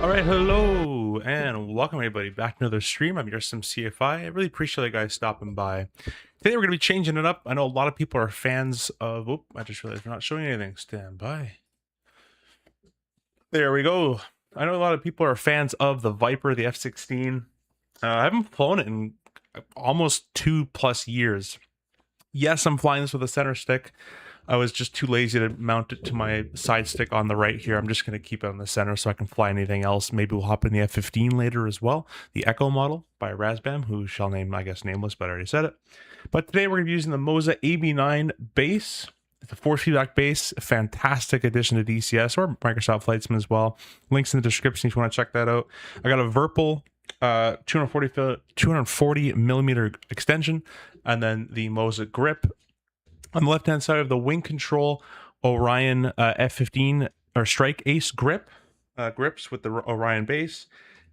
All right, hello and welcome everybody back to another stream. I'm Yoursimcfi. I really appreciate you guys stopping by. Today we're going to be changing it up. I know a lot of people are fans of. Oh, I just realized we're not showing anything. Stand by. There we go. I know a lot of people are fans of the Viper, the F-16. I haven't flown it in almost 2+ years. Yes, I'm flying this with a center stick. I was just too lazy to mount it to my side stick on the right here. I'm just going to keep it on the center so I can fly anything else. Maybe we'll hop in the F-15 later as well. The Echo model by Razbam, who shall name, I guess, nameless, but I already said it. But today we're going to be using the Moza AB9 base. It's a force feedback base, a fantastic addition to DCS or Microsoft Flightsman as well. Links in the description if you want to check that out. I got a Virpil 240 millimeter extension, and then the Moza grip. On the left-hand side of the wing control, Orion F-15 or Strike Ace grips with the Orion base,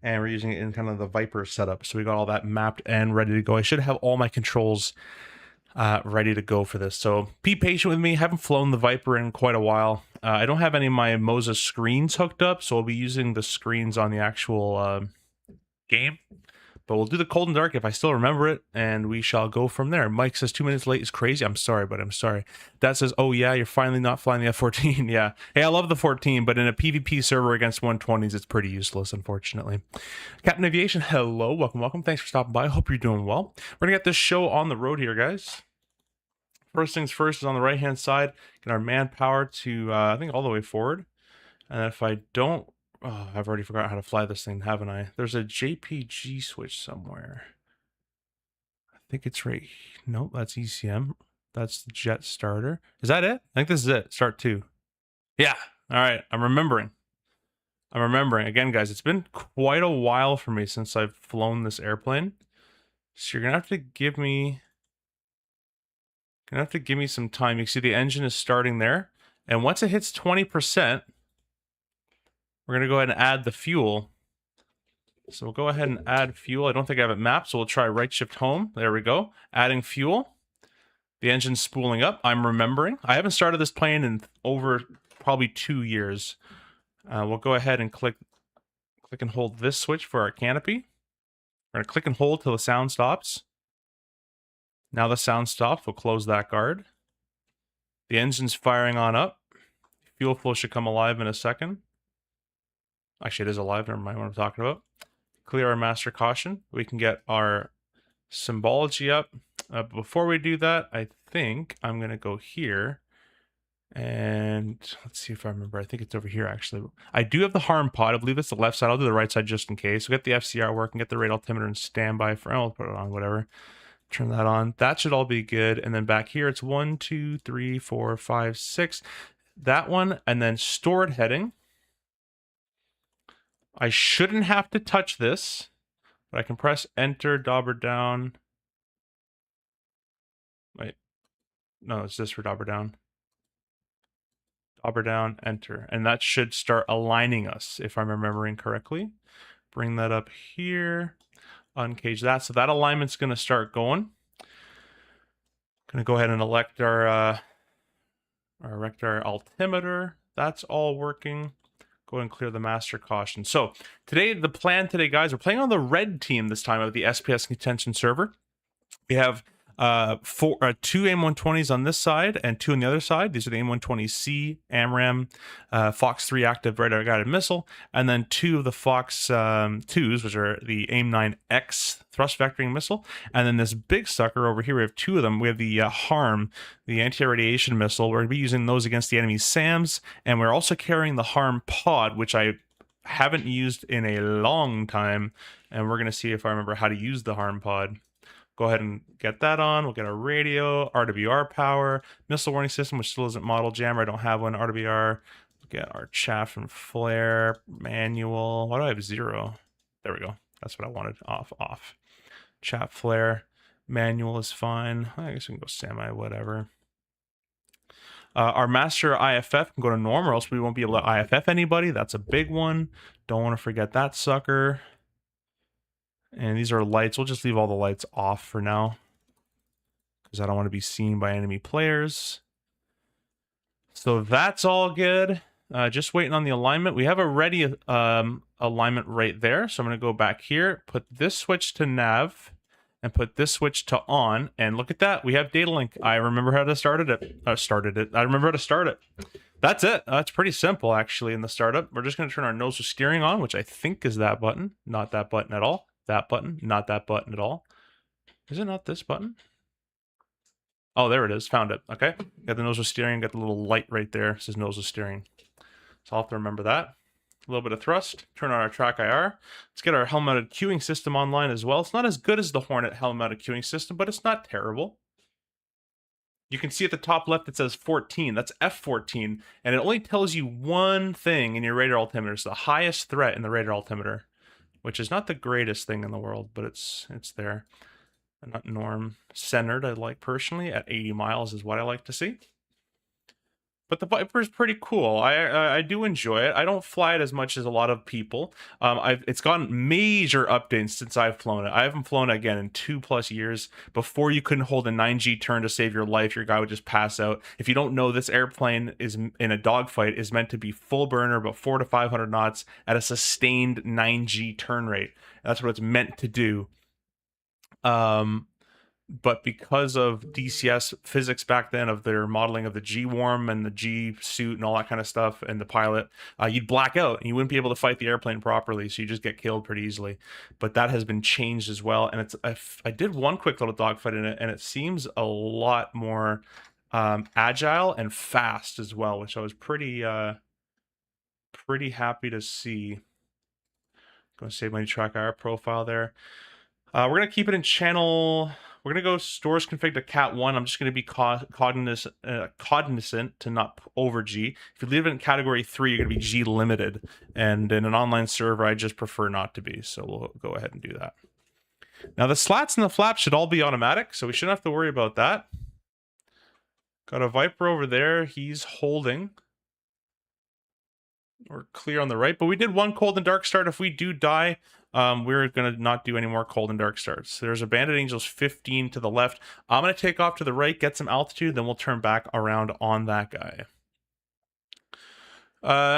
and we're using it in kind of the Viper setup. So we got all that mapped and ready to go. I should have all my controls ready to go for this. So be patient with me. I haven't flown the Viper in quite a while. I don't have any of my Moza screens hooked up, so I'll be using the screens on the actual game. But we'll do the cold and dark if I still remember it, and we shall go from there. Mike says 2 minutes late is crazy. I'm sorry, but I'm sorry. That says, oh yeah, you're finally not flying the F-14. Yeah. Hey, I love the 14, but in a PvP server against 120s, it's pretty useless, unfortunately. Captain Aviation, hello. Welcome, welcome. Thanks for stopping by. I hope you're doing well. We're going to get this show on the road here, guys. First things first is on the right-hand side, get our manpower to, I think, all the way forward. And if I don't, oh, I've already forgotten how to fly this thing, haven't I? There's a JPG switch somewhere. I think it's right. Nope, that's ECM. That's the jet starter. Is that it? I think this is it. Start 2. Yeah. All right. I'm remembering. Again, guys, it's been quite a while for me since I've flown this airplane. So you're going to have to give me... some time. You can see the engine is starting there. And once it hits 20%, we're going to go ahead and add the fuel. So we'll go ahead and add fuel. I don't think I have it mapped, so we'll try right shift home. There we go. Adding fuel. The engine's spooling up. I'm remembering. I haven't started this plane in over probably 2 years. We'll go ahead and click and hold this switch for our canopy. We're going to click and hold till the sound stops. Now the sound stops. We'll close that guard. The engine's firing on up. Fuel flow should come alive in a second. Actually, it is alive. Never mind what I'm talking about. Clear our master caution. We can get our symbology up. Before we do that, I think I'm going to go here. And let's see if I remember. I think it's over here, actually. I do have the harm pod. I believe it's the left side. I'll do the right side just in case. We'll get the FCR working, get the rate altimeter and standby for... I'll put it on, whatever. Turn that on. That should all be good. And then back here, it's 1, 2, 3, 4, 5, 6. That one, and then stored heading. I shouldn't have to touch this, but I can press enter, dauber down. Wait, no, it's this for dauber down. Dauber down, enter. And that should start aligning us, if I'm remembering correctly. Bring that up here, uncage that. So that alignment's going to start going. Going to go ahead and elect our altimeter. That's all working. Go ahead and clear the master caution. So today, the plan today, guys, we're playing on the red team this time of the SPS contention server. We have two AIM-120s on this side and 2 on the other side. These are the AIM-120C, AMRAAM, Fox 3 active radar guided missile, and then 2 of the Fox 2s, which are the AIM-9X thrust vectoring missile, and then this big sucker over here. We have 2 of them. We have the HARM, the anti-radiation missile. We're going to be using those against the enemy SAMs, and we're also carrying the HARM pod, which I haven't used in a long time, and we're going to see if I remember how to use the HARM pod. Go ahead and get that on. We'll get our radio, RWR power, missile warning system, which still isn't model jammer. I don't have one. RWR. We'll get our chaff and flare manual. Why do I have 0? There we go. That's what I wanted. Off. Chaff flare manual is fine. I guess we can go semi, whatever. Our master IFF can go to normal, or else we won't be able to IFF anybody. That's a big one. Don't want to forget that sucker. And these are lights. We'll just leave all the lights off for now, because I don't want to be seen by enemy players. So that's all good. Just waiting on the alignment. We have a ready alignment right there. So I'm going to go back here, put this switch to nav, and put this switch to on. And look at that. We have data link. I remember how to start it. I remember how to start it. That's it. That's pretty simple, actually, in the startup. We're just going to turn our nose to steering on, which I think is that button. Not that button at all. That button. Not that button at all. Is it not this button? Oh, there it is. Found it. Okay. Got the nose of steering. Got the little light right there. It says nose of steering. So I'll have to remember that. A little bit of thrust. Turn on our track IR. Let's get our helm-mounted queuing system online as well. It's not as good as the Hornet helm-mounted queuing system, but it's not terrible. You can see at the top left it says 14. That's F-14. And it only tells you one thing in your radar altimeter. It's the highest threat in the radar altimeter, which is not the greatest thing in the world, but it's there. Not norm centered, I like personally at 80 miles is what I like to see. But the Viper is pretty cool. I do enjoy it. I don't fly it as much as a lot of people. It's gotten major updates since I've flown it. I haven't flown it again in 2+ years. Before, you couldn't hold a 9G turn to save your life. Your guy would just pass out. If you don't know, this airplane is in a dogfight is meant to be full burner, about 400 to 500 knots at a sustained 9G turn rate. That's what it's meant to do. But because of DCS physics back then, of their modeling of the G-worm and the G-suit and all that kind of stuff, and the pilot, you'd black out and you wouldn't be able to fight the airplane properly, so you just get killed pretty easily. But that has been changed as well, and it's I did one quick little dogfight in it, and it seems a lot more agile and fast as well, which I was pretty happy to see. Going to save my track IR profile there. We're going to keep it in channel. We're going to go stores config to Cat 1. I'm just going to be cognizant to not over G. If you leave it in category 3, you're going to be G limited. And in an online server, I just prefer not to be. So we'll go ahead and do that. Now, the slats and the flaps should all be automatic, so we shouldn't have to worry about that. Got a Viper over there. He's holding. We're clear on the right, but we did one cold and dark start. If we do die, we're going to not do any more cold and dark starts. There's a Bandit Angels 15 to the left. I'm going to take off to the right, get some altitude, then we'll turn back around on that guy.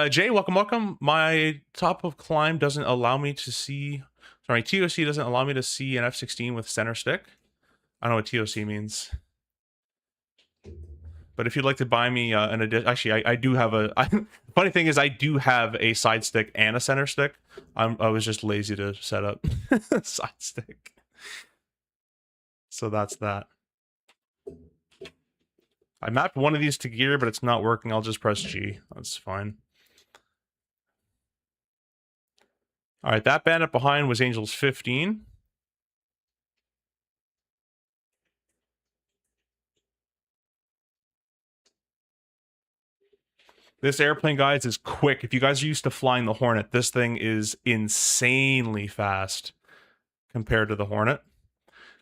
Jay, welcome. My top of climb doesn't allow me to see... Sorry, TOC doesn't allow me to see an F-16 with center stick. I don't know what TOC means. But if you'd like to buy me an addition, actually, I do have a. Funny thing is, I do have a side stick and a center stick. I was just lazy to set up side stick. So that's that. I mapped one of these to gear, but it's not working. I'll just press G. That's fine. All right, that bandit behind was Angels 15. This airplane, guys, is quick. If you guys are used to flying the Hornet, this thing is insanely fast compared to the Hornet.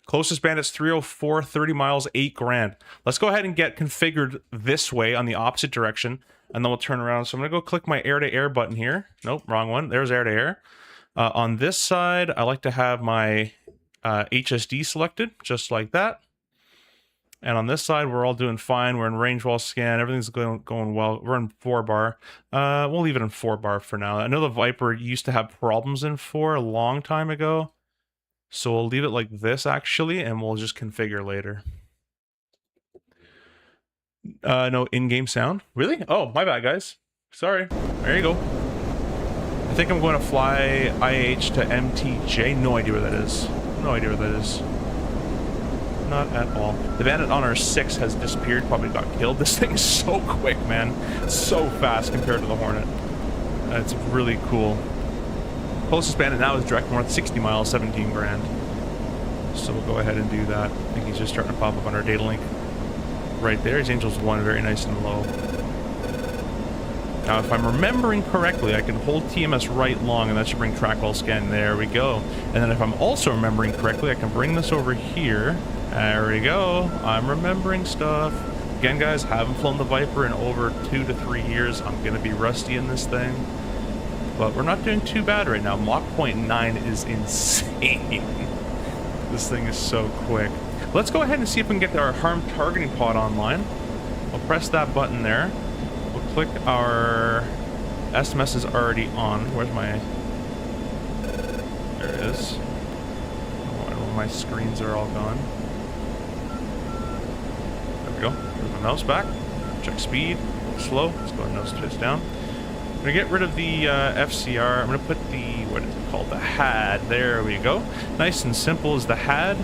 Closest bandit's 304, 30 miles, 8 grand. Let's go ahead and get configured this way on the opposite direction, and then we'll turn around. So I'm going to go click my air-to-air button here. Nope, wrong one. There's air-to-air. On this side, I like to have my HSD selected, just like that. And on this side, we're all doing fine. We're in range wall scan. Everything's going well. We're in 4-bar. We'll leave it in 4-bar for now. I know the Viper used to have problems in 4 a long time ago. So we'll leave it like this, actually, and we'll just configure later. No in-game sound. Really? Oh, my bad, guys. Sorry. There you go. I think I'm going to fly IH to MTJ. No idea where that is. No idea where that is. Not at all. The bandit on our 6 has disappeared, probably got killed. This thing is so quick, man. So fast compared to the Hornet. It's really cool. Closest bandit now is direct north, 60 miles, 17 grand. So we'll go ahead and do that. I think he's just starting to pop up on our data link. Right there, his Angels 1, very nice and low. Now, if I'm remembering correctly, I can hold TMS right long, and that should bring trackwell scan. There we go. And then if I'm also remembering correctly, I can bring this over here. There we go. I'm remembering stuff. Again, guys, haven't flown the Viper in over 2 to 3 years. I'm going to be rusty in this thing. But we're not doing too bad right now. Mach 0.9 is insane. This thing is so quick. Let's go ahead and see if we can get our harm targeting pod online. We'll press that button there. We'll click our SMS is already on. Where's my... There it is. Oh, my screens are all gone. There we go. There's my mouse back. Check speed. Slow. Let's go ahead and nose twist down. I'm going to get rid of the FCR. I'm going to put the... What is it called? The HAD. There we go. Nice and simple is the HAD.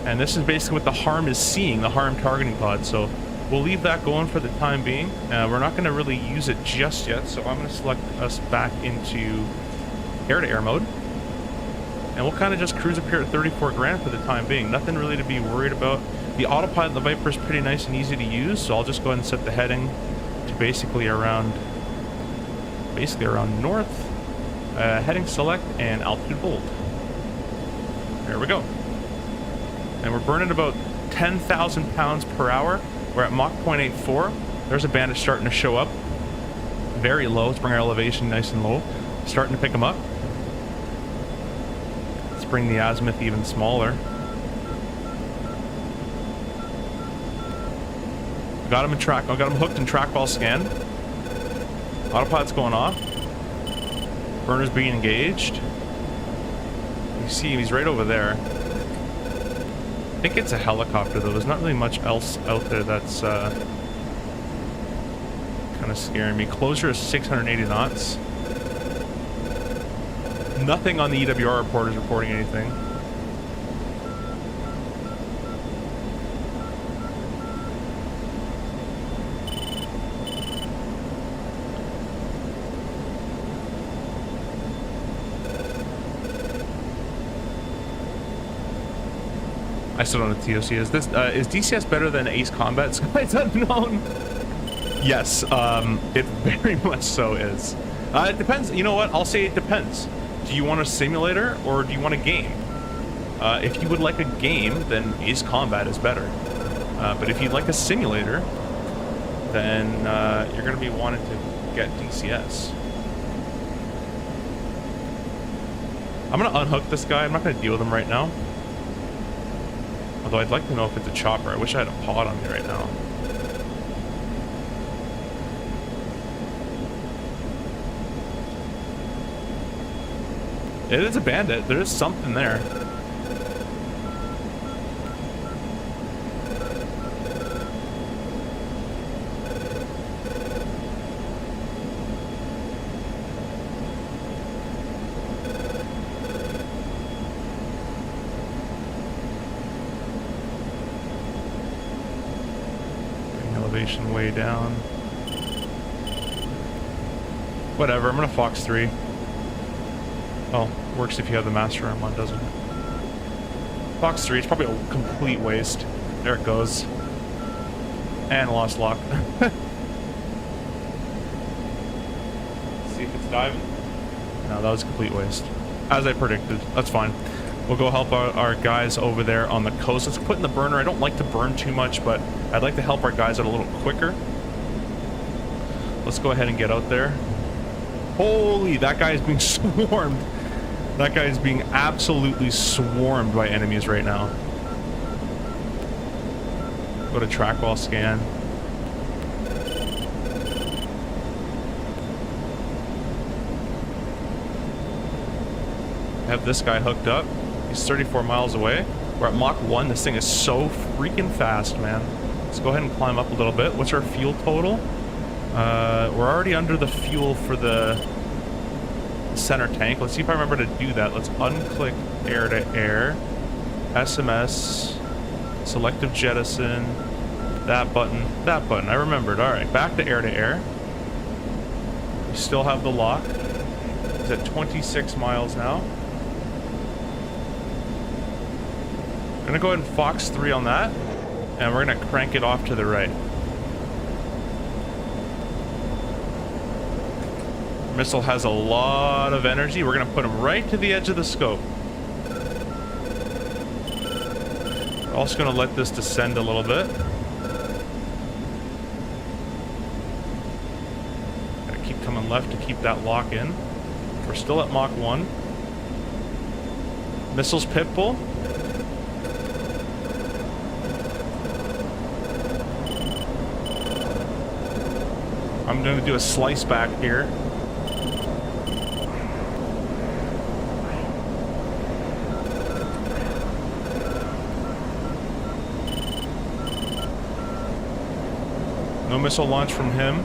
And this is basically what the harm is seeing, the harm targeting pod. So we'll leave that going for the time being. We're not going to really use it just yet. So I'm going to select us back into air-to-air mode. And we'll kind of just cruise up here at 34 grand for the time being. Nothing really to be worried about. The autopilot in the Viper is pretty nice and easy to use. So I'll just go ahead and set the heading to basically around north. Heading select and altitude hold. There we go. And we're burning about 10,000 pounds per hour. We're at Mach 0.84. There's a bandit starting to show up. Very low. Let's bring our elevation nice and low. Starting to pick them up. Let's bring the azimuth even smaller. Got him in track. I got him hooked in trackball scan. Autopilot's going off. Burner's being engaged. You see him, he's right over there. I think it's a helicopter though. There's not really much else out there that's kind of scaring me. Closure is 680 knots. Nothing on the EWR report is reporting anything. I still don't know what TOC is. This is DCS better than Ace Combat Skies Unknown? Yes, it very much so is. It depends. You know what? I'll say it depends. Do you want a simulator or do you want a game? If you would like a game, then Ace Combat is better. But if you'd like a simulator, then you're going to be wanting to get DCS. I'm going to unhook this guy. I'm not going to deal with him right now. Although I'd like to know if it's a chopper. I wish I had a pod on me right now. It is a bandit. There is something there. Way down. Whatever, I'm gonna Fox 3. Well, works if you have the master arm on, doesn't it? Fox 3, it's probably a complete waste. There it goes. And lost lock. See if it's diving. No, that was a complete waste. As I predicted. That's fine. We'll go help our guys over there on the coast. Let's put in the burner. I don't like to burn too much, but I'd like to help our guys out a little quicker. Let's go ahead and get out there. Holy, that guy is being swarmed. That guy is being absolutely swarmed by enemies right now. Go to track while scan. Have this guy hooked up. He's 34 miles away. We're at Mach 1. This thing is so freaking fast, man. Let's go ahead and climb up a little bit. What's our fuel total? We're already under the fuel for the center tank. Let's see if I remember to do that. Let's unclick air to air. SMS. Selective jettison. That button. That button. I remembered. Alright, back to air. We still have the lock. It's at 26 miles now. I'm gonna go ahead and Fox 3 on that, and we're gonna crank it off to the right. Missile has a lot of energy. We're gonna put him right to the edge of the scope. We're also gonna let this descend a little bit. Gotta keep coming left to keep that lock in. We're still at Mach 1. Missiles pitbull. I'm going to do a slice back here. No missile launch from him.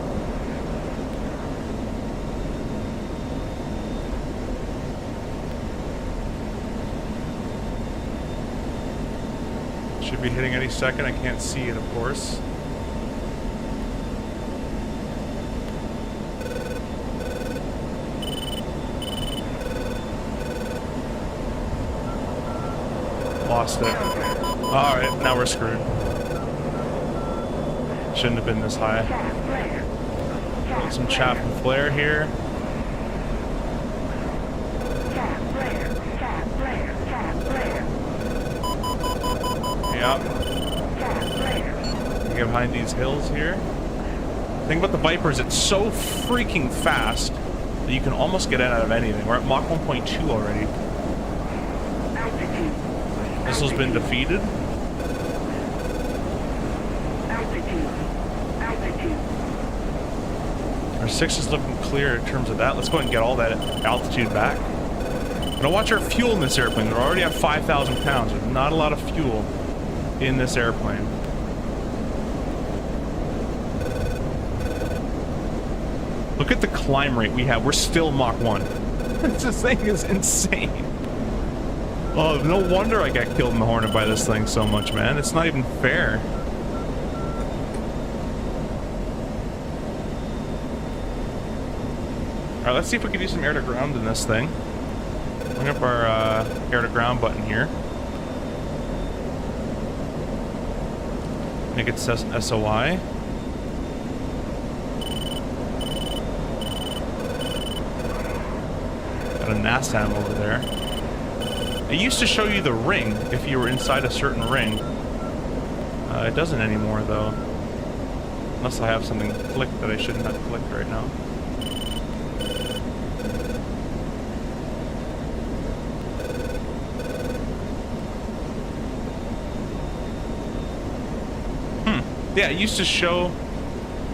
Should be hitting any second. I can't see it, of course. Lost it. Alright, now we're screwed. Shouldn't have been this high. Got some chaff and flare here. Yep. Get behind these hills here. The thing about the Viper is it's so freaking fast that you can almost get in out of anything. We're at Mach 1.2 already. Missile's been defeated. Our 6 is looking clear in terms of that. Let's go ahead and get all that altitude back. Now watch our fuel in this airplane. We're already at 5,000 pounds. There's not a lot of fuel in this airplane. Look at the climb rate we have. We're still Mach 1. This thing is insane. Oh, no wonder I got killed in the Hornet by this thing so much, man. It's not even fair. Alright, let's see if we can do some air-to-ground in this thing. Bring up our air-to-ground button here. Make it SOI. Got a NASAM over there. It used to show you the ring if you were inside a certain ring. It doesn't anymore, though. Unless I have something clicked that I shouldn't have clicked right now. Yeah, it used to show,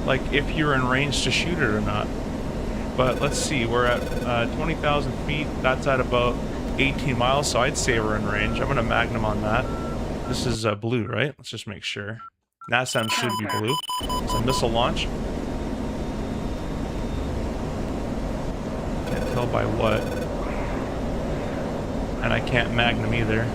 like, if you're in range to shoot it or not. But let's see, we're at 20,000 feet. That's at about 18 miles, so I'd say we're in range. I'm going to Magnum on that. This is blue, right? Let's just make sure. NASAM should be blue. It's a missile launch. Can't tell by what. And I can't Magnum either.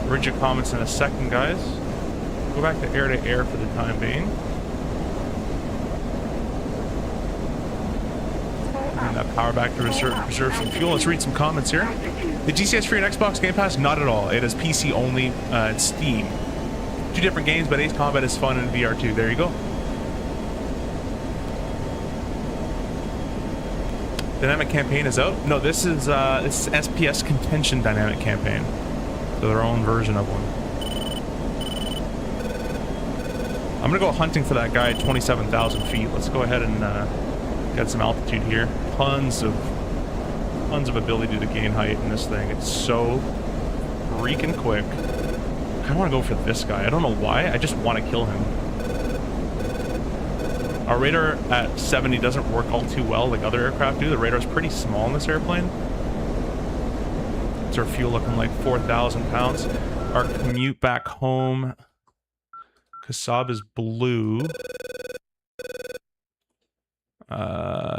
Read your comments in a second, guys. Go back to air for the time being. And that power back to reserve some fuel. Let's read some comments here. The DCS free on Xbox Game Pass? Not at all. It is PC only. It's Steam. 2 different games, but Ace Combat is fun in VR too. There you go. Dynamic campaign is out. No, this is SPS Contention Dynamic Campaign. So their own version of one. I'm gonna go hunting for that guy at 27,000 feet. Let's go ahead and get some altitude here. Tons of ability to gain height in this thing. It's so freaking quick. I want to go for this guy. I don't know why. I just want to kill him. Our radar at 70 doesn't work all too well like other aircraft do. The radar's pretty small in this airplane. What's our fuel looking like? 4,000 pounds. Our commute back home. Kasab is blue.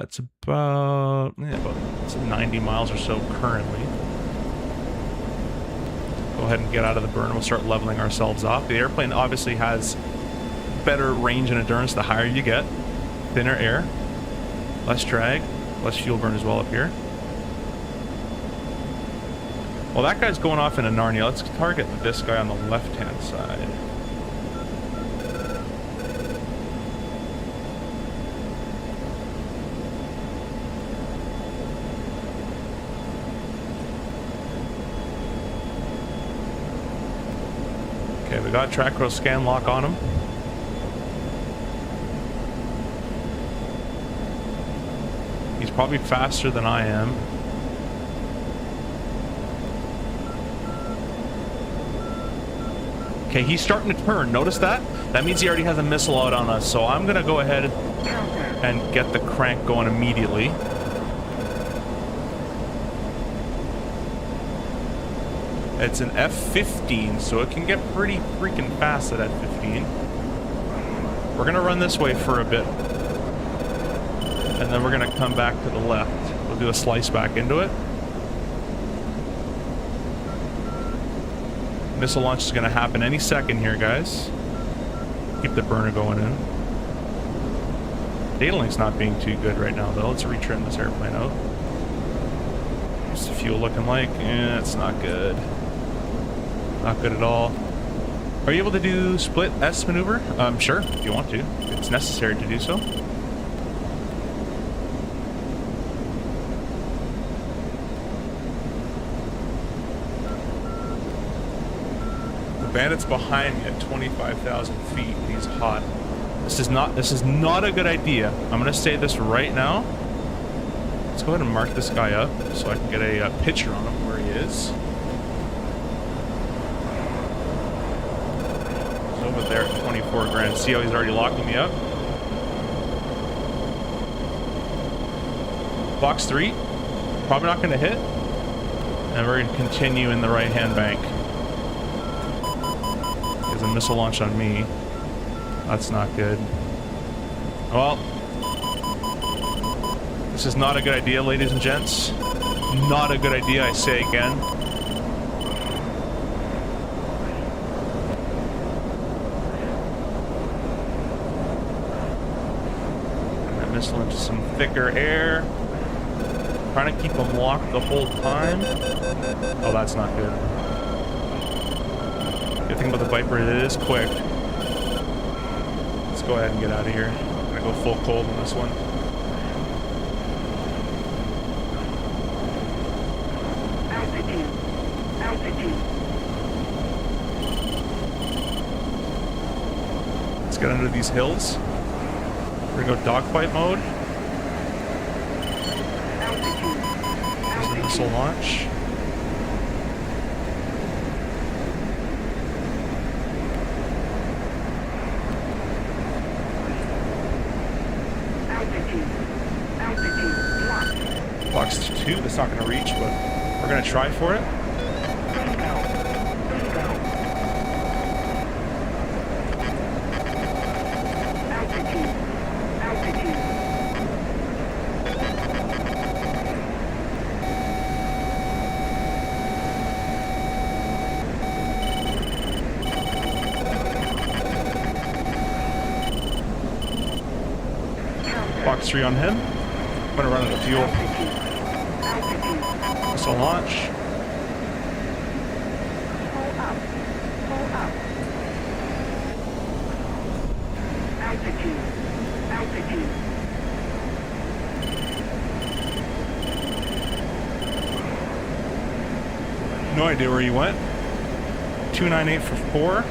It's about it's 90 miles or so currently. Go ahead and get out of the burn. We'll start leveling ourselves off. The airplane obviously has better range and endurance the higher you get. Thinner air, less drag, less fuel burn as well up here. Well, that guy's going off in a Narnia. Let's target this guy on the left-hand side. Okay, we got track row scan lock on him. probably faster than I am. Okay, he's starting to turn. Notice that? That means he already has a missile out on us. So I'm going to go ahead and get the crank going immediately. It's an F-15, so it can get pretty freaking fast at F-15. We're going to run this way for a bit. And then we're going to come back to the left. We'll do a slice back into it. Missile launch is going to happen any second here, guys. Keep the burner going in. Data link's not being too good right now, though. Let's retrim this airplane out. What's the fuel looking like? It's not good. Not good at all. Are you able to do split S maneuver? Sure, if you want to. It's necessary to do so. Bandit's behind me at 25,000 feet. He's hot. This is not a good idea. I'm gonna say this right now. Let's go ahead and mark this guy up so I can get a picture on him where he is. He's over there at 24 grand. See how he's already locking me up? Box 3. Probably not gonna hit. And we're gonna continue in the right-hand bank. A missile launch on me. That's not good. Well, this is not a good idea, ladies and gents. Not a good idea, I say again. And that missile into some thicker air. Trying to keep them locked the whole time. Oh, that's not good. Good thing about the Viper, it is quick. Let's go ahead and get out of here. I'm gonna go full cold on this one. Altitude. Let's get under these hills. We're gonna go dogfight mode. There's a missile launch. Box 2, that's not going to reach, but we're going to try for it. Box 3 on him. I'm going to run out of fuel. Missile launch. Pull up. Altitude. No idea where he went. 298 for 4.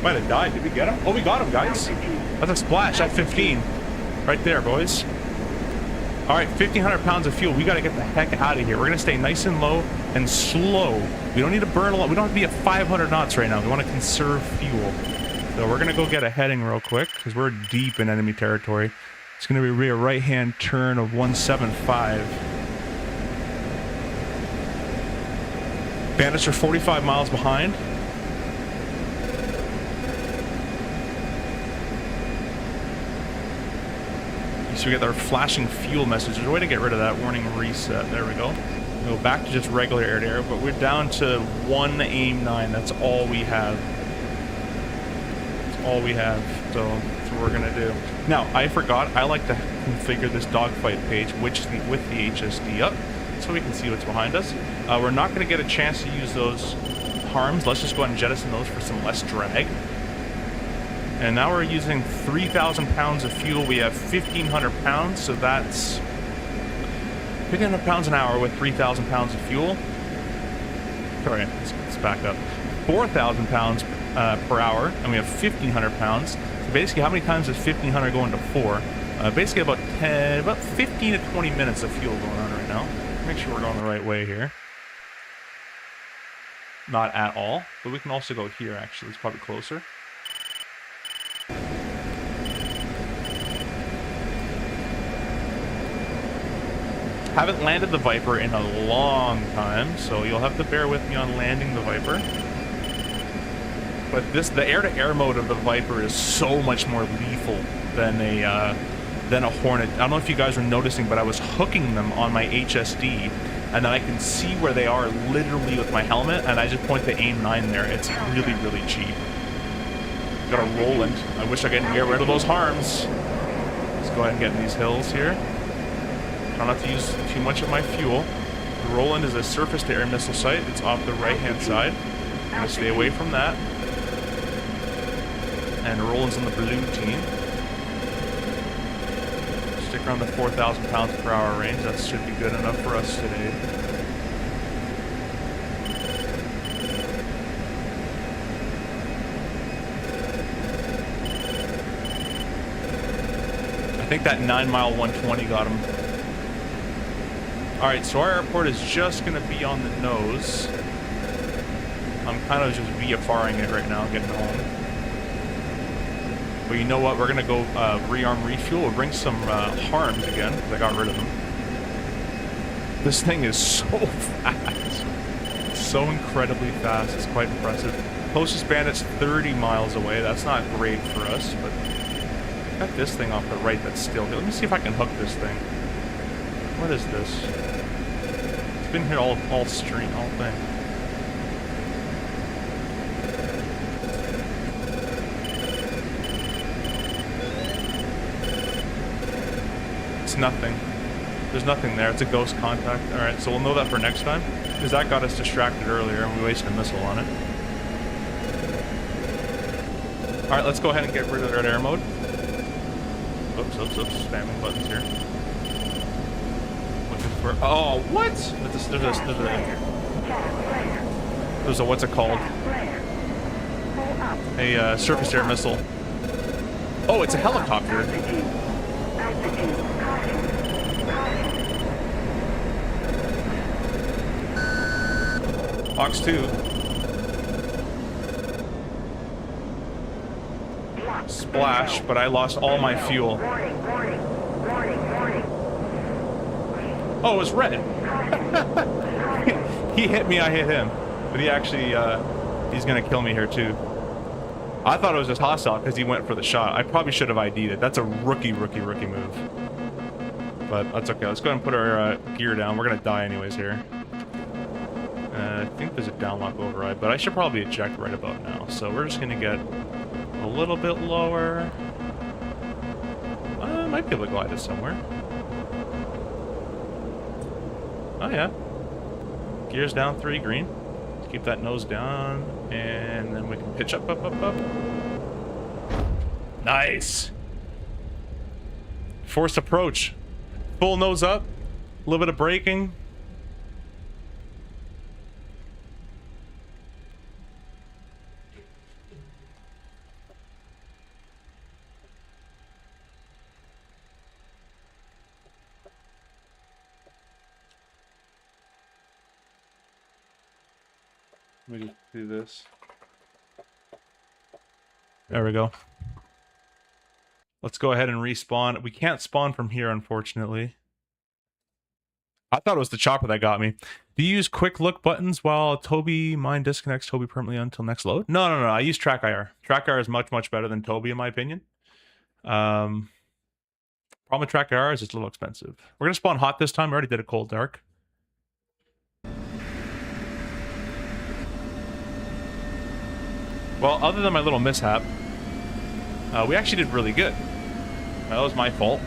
Might have died. Did we get him? Oh, we got him, guys. That's a splash at 15. Right there, boys. All right, 1,500 pounds of fuel. We got to get the heck out of here. We're going to stay nice and low and slow. We don't need to burn a lot. We don't have to be at 500 knots right now. We want to conserve fuel. So we're going to go get a heading real quick because we're deep in enemy territory. It's going to be a right-hand turn of 175. Bandits are 45 miles behind. So we get our flashing fuel message. There's a way to get rid of that. Warning reset. There we go. We go back to just regular air-to-air, but we're down to 1 AIM-9. That's all we have. That's all we have. So that's what we're gonna do. Now, I forgot. I like to configure this dogfight page, with the HSD up, so we can see what's behind us. We're not gonna get a chance to use those harms. Let's just go ahead and jettison those for some less drag. And now we're using 3,000 pounds of fuel. We have 1,500 pounds, so that's 1,500 pounds an hour with 3,000 pounds of fuel. Sorry, let's back up. 4,000 pounds per hour, and we have 1,500 pounds. So basically, how many times is 1,500 going to 4? Basically, about 15 to 20 minutes of fuel going on right now. Make sure we're going the right way here. Not at all, but we can also go here, actually. It's probably closer. Haven't landed the Viper in a long time, so you'll have to bear with me on landing the Viper. But the air-to-air mode of the Viper is so much more lethal than a Hornet. I don't know if you guys are noticing, but I was hooking them on my HSD, and then I can see where they are literally with my helmet, and I just point the AIM-9 there. It's really, really cheap. Got a Roland. I wish I could get rid of those harms. Let's go ahead and get in these hills here. Try not to use too much of my fuel. The Roland is a surface-to-air missile site. It's off the right-hand side. I'm going to stay away from that. And Roland's on the blue team. Stick around the 4,000 pounds per hour range. That should be good enough for us today. I think that 9-mile 120 got him. Alright, so our airport is just going to be on the nose. I'm kind of just VFRing it right now, getting home. But you know what? We're going to go rearm, refuel. We'll bring some harms again, because I got rid of them. This thing is so fast. So incredibly fast. It's quite impressive. Closest bandit's 30 miles away. That's not great for us, but got this thing off the right that's still here. Let me see if I can hook this thing. What is this? It's been here all thing. It's nothing. There's nothing there. It's a ghost contact. Alright, so we'll know that for next time, because that got us distracted earlier and we wasted a missile on it. Alright, let's go ahead and get rid of that air mode. Oops, spamming buttons here. Looking for... Oh, what? There's a what's it called? A surface air missile. Oh, it's a helicopter. Box 2. Splash, but I lost all my fuel. Oh, it was red. He hit me, I hit him. But he actually, he's gonna kill me here too. I thought it was just hostile because he went for the shot. I probably should have ID'd it. That's a rookie move. But that's okay. Let's go ahead and put our gear down. We're gonna die anyways here. I think there's a downlock override, but I should probably eject right about now. So we're just gonna get a little bit lower. I might be able to glide it somewhere. Oh yeah. Gears down 3, green. Let's keep that nose down, and then we can pitch up. Nice. Forced approach. Full nose up. A little bit of braking. Let me just do this. There we go. Let's go ahead and respawn. We can't spawn from here, unfortunately. I thought it was the chopper that got me. Do you use quick look buttons while Toby mine disconnects Toby permanently until next load? No. I use track IR. Track IR is much better than Toby, in my opinion. Problem with track IR is it's a little expensive. We're gonna spawn hot this time. I already did a cold dark. Well, other than my little mishap, we actually did really good. That was my fault.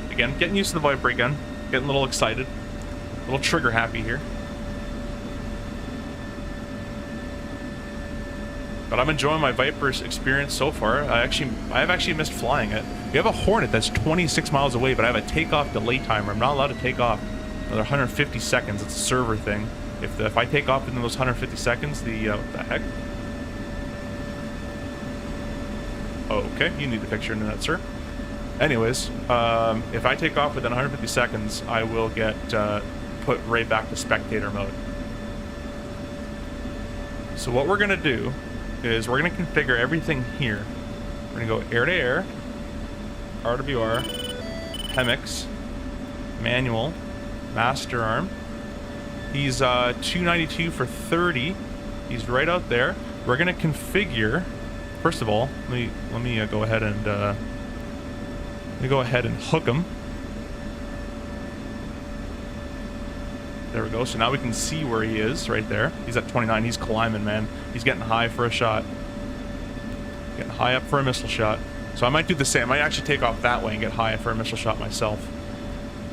Again, getting used to the Viper again. Getting a little excited. A little trigger happy here. But I'm enjoying my Viper's experience so far. I've actually missed flying it. We have a Hornet that's 26 miles away, but I have a takeoff delay timer. I'm not allowed to take off Another 150 seconds. It's a server thing. If I take off in those 150 seconds, what the heck? Okay, you need the picture into that, sir. Anyways, if I take off within 150 seconds, I will get put right back to spectator mode. So what we're going to do is we're going to configure everything here. We're going to go air to air, RWR, HEMIX, manual, master arm. He's 292 for 30. He's right out there. We're going to configure. First of all, let me go ahead and hook him. There we go. So now we can see where he is right there. He's at 29. He's climbing, man. He's getting high for a shot. Getting high up for a missile shot. So I might do the same. I might actually take off that way and get high for a missile shot myself.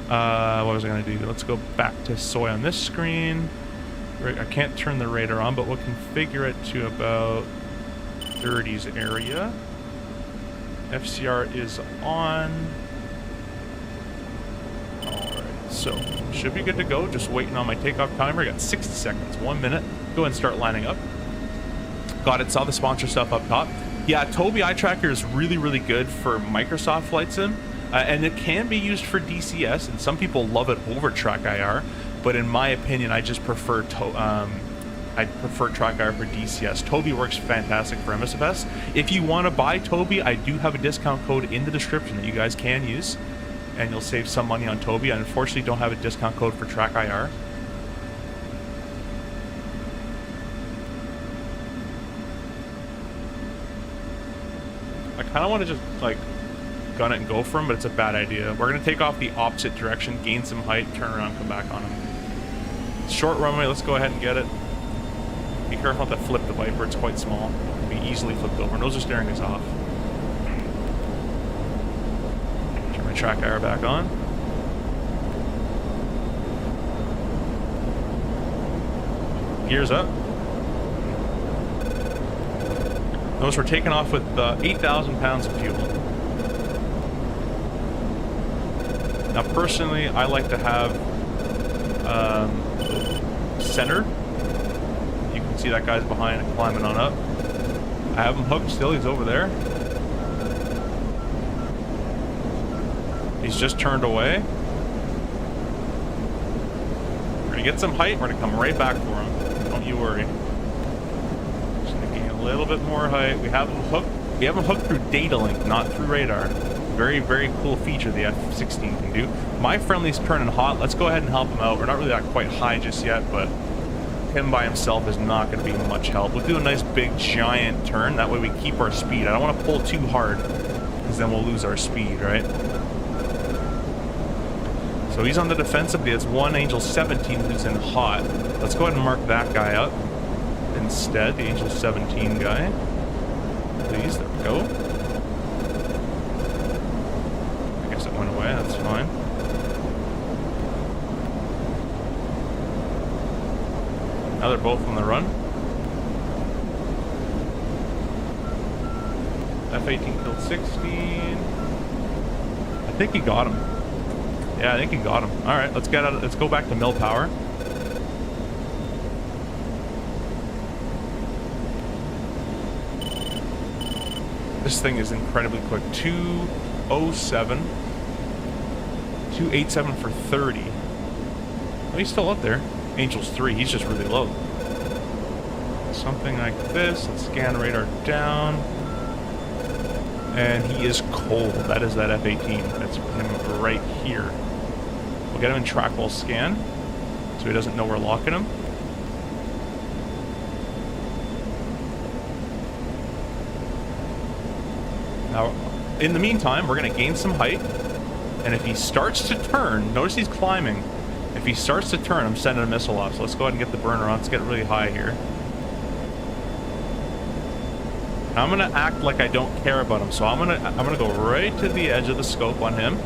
What was I going to do? Let's go back to soy on this screen. I can't turn the radar on, but we'll configure it to about 30s area. FCR is on. Alright, so should be good to go. Just waiting on my takeoff timer. Got 60 seconds, 1 minute. Go ahead and start lining up. Got it, saw the sponsor stuff up top. Yeah, Tobii Eye Tracker is really, really good for Microsoft Flight Sim. And it can be used for DCS, and some people love it over Track IR. But in my opinion, I just prefer Track IR for DCS. Tobii works fantastic for MSFS. If you want to buy Tobii, I do have a discount code in the description that you guys can use, and you'll save some money on Tobii. I unfortunately don't have a discount code for Track IR. I kind of want to just like gun it and go for him, but it's a bad idea. We're going to take off the opposite direction, gain some height, turn around, come back on him. Short runway, let's go ahead and get it. Be careful not to flip the Viper, it's quite small. It can be easily flipped over. Nose steering is off. Turn my track IR back on. Gears up. Notice we're taking off with 8,000 pounds of fuel. Now, personally, I like to have center. You can see that guy's behind and climbing on up. I have him hooked still. He's over there. He's just turned away. We're gonna get some height. We're gonna come right back for him. Don't you worry. Just gonna gain a little bit more height. We have him hooked. We have him hooked through data link, not through radar. Very, very cool feature the F-16 can do. My friendly's turning hot. Let's go ahead and help him out. We're not really that quite high just yet, but him by himself is not going to be much help. We'll do a nice big giant turn. That way we keep our speed. I don't want to pull too hard, because then we'll lose our speed, right? So he's on the defensive. That's one Angel 17 who's in hot. Let's go ahead and mark that guy up instead, the Angel 17 guy. Please, there we go. Went away, that's fine. Now they're both on the run. F-18 killed 16. I think he got him. Yeah, I think he got him. Alright, let's get out. Let's go back to mill power. This thing is incredibly quick. 207. 287 for 30. Oh, he's still up there. Angel's 3. He's just really low. Something like this. Let's scan radar down. And he is cold. That is that F-18. That's him right here. We'll get him in track while scan, so he doesn't know we're locking him. Now, in the meantime, we're going to gain some height. And if he starts to turn, notice he's climbing. If he starts to turn, I'm sending a missile off. So let's go ahead and get the burner on. Let's get really high here. I'm gonna act like I don't care about him. So I'm gonna go right to the edge of the scope on him.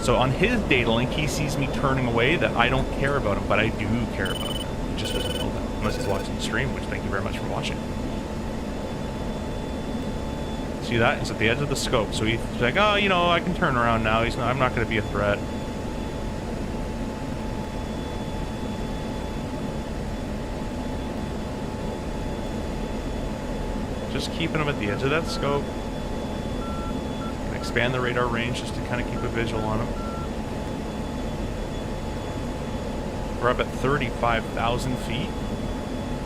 So on his data link, he sees me turning away that I don't care about him, but I do care about him. He just doesn't know that unless he's watching the stream, which thank you very much for watching. See that? He's at the edge of the scope, so he's like, oh, you know, I can turn around now. I'm not going to be a threat. Just keeping them at the edge of that scope. Expand the radar range just to kind of keep a visual on them. We're up at 35,000 feet.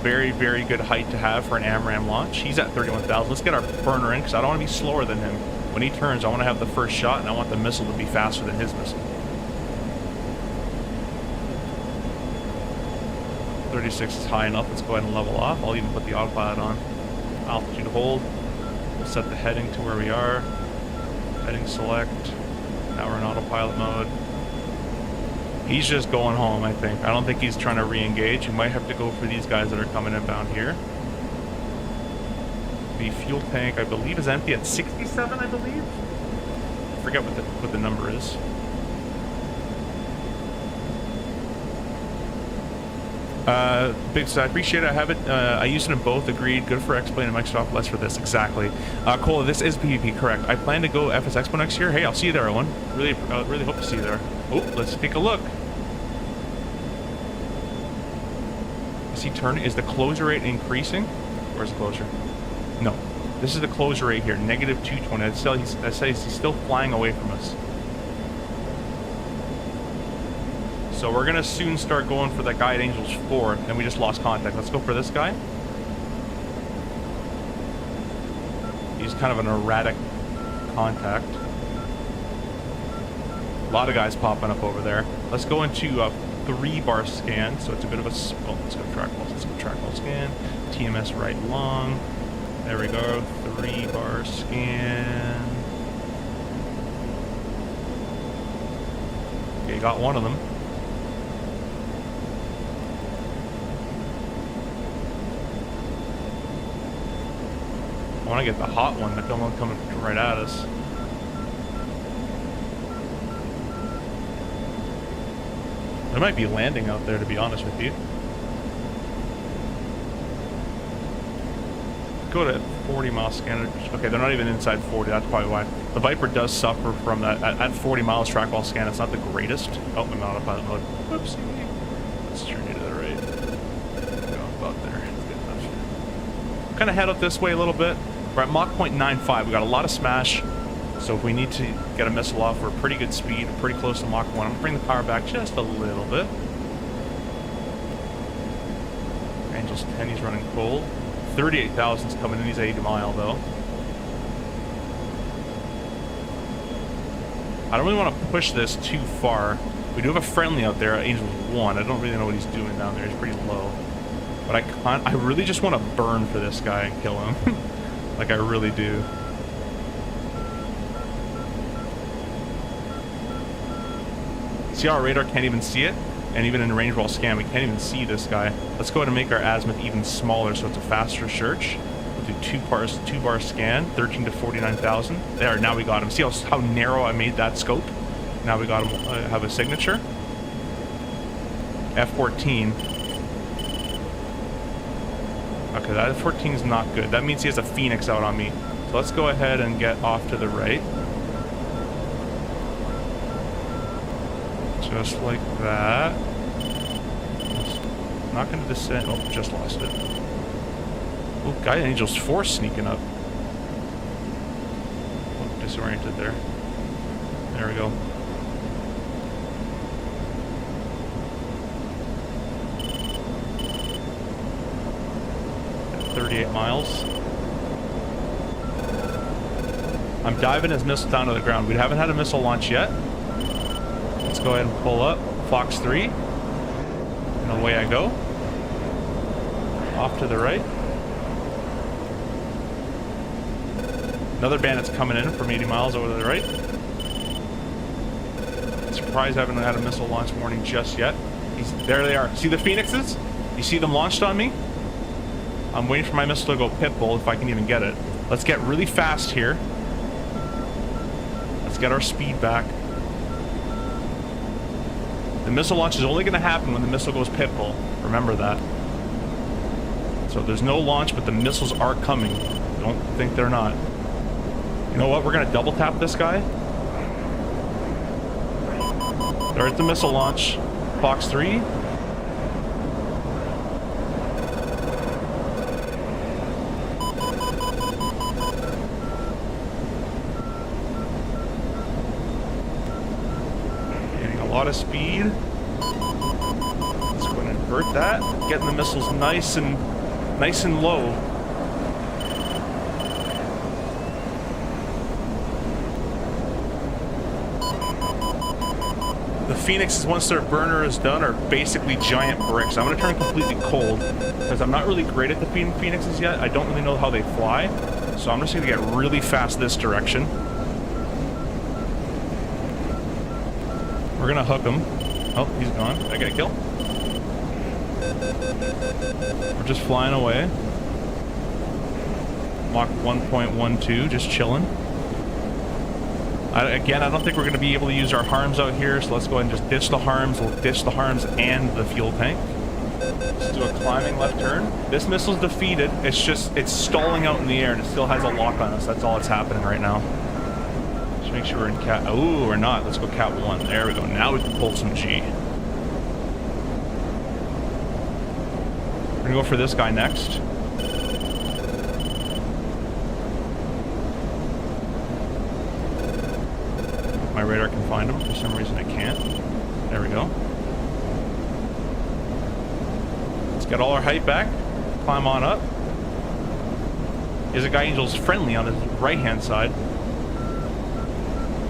Very, very good height to have for an AMRAAM launch. He's at 31,000. Let's get our burner in because I don't want to be slower than him. When he turns, I want to have the first shot and I want the missile to be faster than his missile. 36 is high enough. Let's go ahead and level off. I'll even put the autopilot on. Altitude hold. We'll set the heading to where we are. Heading select. Now we're in autopilot mode. He's just going home, I think. I don't think he's trying to re-engage. We might have to go for these guys that are coming inbound here. The fuel tank, I believe, is empty at 67, I believe. I forget what the number is. Biggs, I appreciate it. I have it. I use it in both. Agreed. Good for EXPO and Microsoft. Less for this. Exactly. Cole, this is PvP. Correct. I plan to go FS Expo next year. Hey, I'll see you there, everyone. Really hope to see you there. Oh, let's take a look. Is he turning? Is the closure rate increasing? Where's the closure? No. This is the closure rate here. Negative 220. I say he's still flying away from us. So we're gonna soon start going for that Guide Angels 4, and we just lost contact. Let's go for this guy. He's kind of an erratic contact. A lot of guys popping up over there. Let's go into a 3-bar scan, so it's a bit of a... Oh, let's go trackball. Let's go trackball scan. TMS right long. There we go. 3-bar scan. Okay, got one of them. I want to get the hot one, but don't want coming right at us. There might be landing out there, to be honest with you. Go to 40 mile scanner. Okay, they're not even inside 40. That's probably why. The Viper does suffer from that. At 40 miles trackball scan, it's not the greatest. Oh, I'm out of pilot mode. Whoopsie. Let's turn you to the right. Go about there. Good enough. Kind of head up this way a little bit. We're at Mach 0.95. We got a lot of smash. So if we need to get a missile off, we're pretty good speed, pretty close to Mach 1. I'm going to bring the power back just a little bit. Angels 10, he's running cold. 38,000's coming in, he's 80 mile though. I don't really want to push this too far. We do have a friendly out there, Angels 1. I don't really know what he's doing down there, he's pretty low. But I really just want to burn for this guy and kill him. Like I really do. See how our radar can't even see it? And even in range wall scan, we can't even see this guy. Let's go ahead and make our azimuth even smaller so it's a faster search. We'll do 2-bar scan, 13 to 49,000. There, now we got him. See how narrow I made that scope? Now we got him, have a signature. F-14. Okay, that F-14 is not good. That means he has a Phoenix out on me. So let's go ahead and get off to the right. Just like that. Not going to descend. Oh, just lost it. Oh, Guide Angels 4 sneaking up. Oh, disoriented there. There we go. At 38 miles. I'm diving his missile down to the ground. We haven't had a missile launch yet. Let's go ahead and pull up. Fox 3. And away I go. Off to the right. Another bandit's coming in from 80 miles over to the right. Surprised I haven't had a missile launch warning just yet. There they are. See the Phoenixes? You see them launched on me? I'm waiting for my missile to go pitbull if I can even get it. Let's get really fast here. Let's get our speed back. The missile launch is only going to happen when the missile goes pitbull. Remember that. So there's no launch, but the missiles are coming. Don't think they're not. You know what? We're going to double tap this guy. They're at the missile launch. Fox 3. lot of speed. Let's go and invert that. Getting the missiles nice and low. The Phoenixes, once their burner is done, are basically giant bricks. I'm going to turn completely cold because I'm not really great at the Phoenixes yet. I don't really know how they fly. So I'm just going to get really fast this direction. We're going to hook him. Oh, he's gone. Did I get a kill? We're just flying away. Mach 1.12, just chilling. Again, I don't think we're going to be able to use our harms out here, so let's go ahead and just ditch the harms. We'll ditch the harms and the fuel tank. Let's do a climbing left turn. This missile's defeated. It's stalling out in the air, and it still has a lock on us. That's all that's happening right now. Just make sure we're in cat... Ooh, we're not. Let's go cat 1. There we go. Now we can pull some G. We're going to go for this guy next. My radar can find him. For some reason it can't. There we go. Let's get all our height back. Climb on up. There's a guy Angel's friendly on his right-hand side.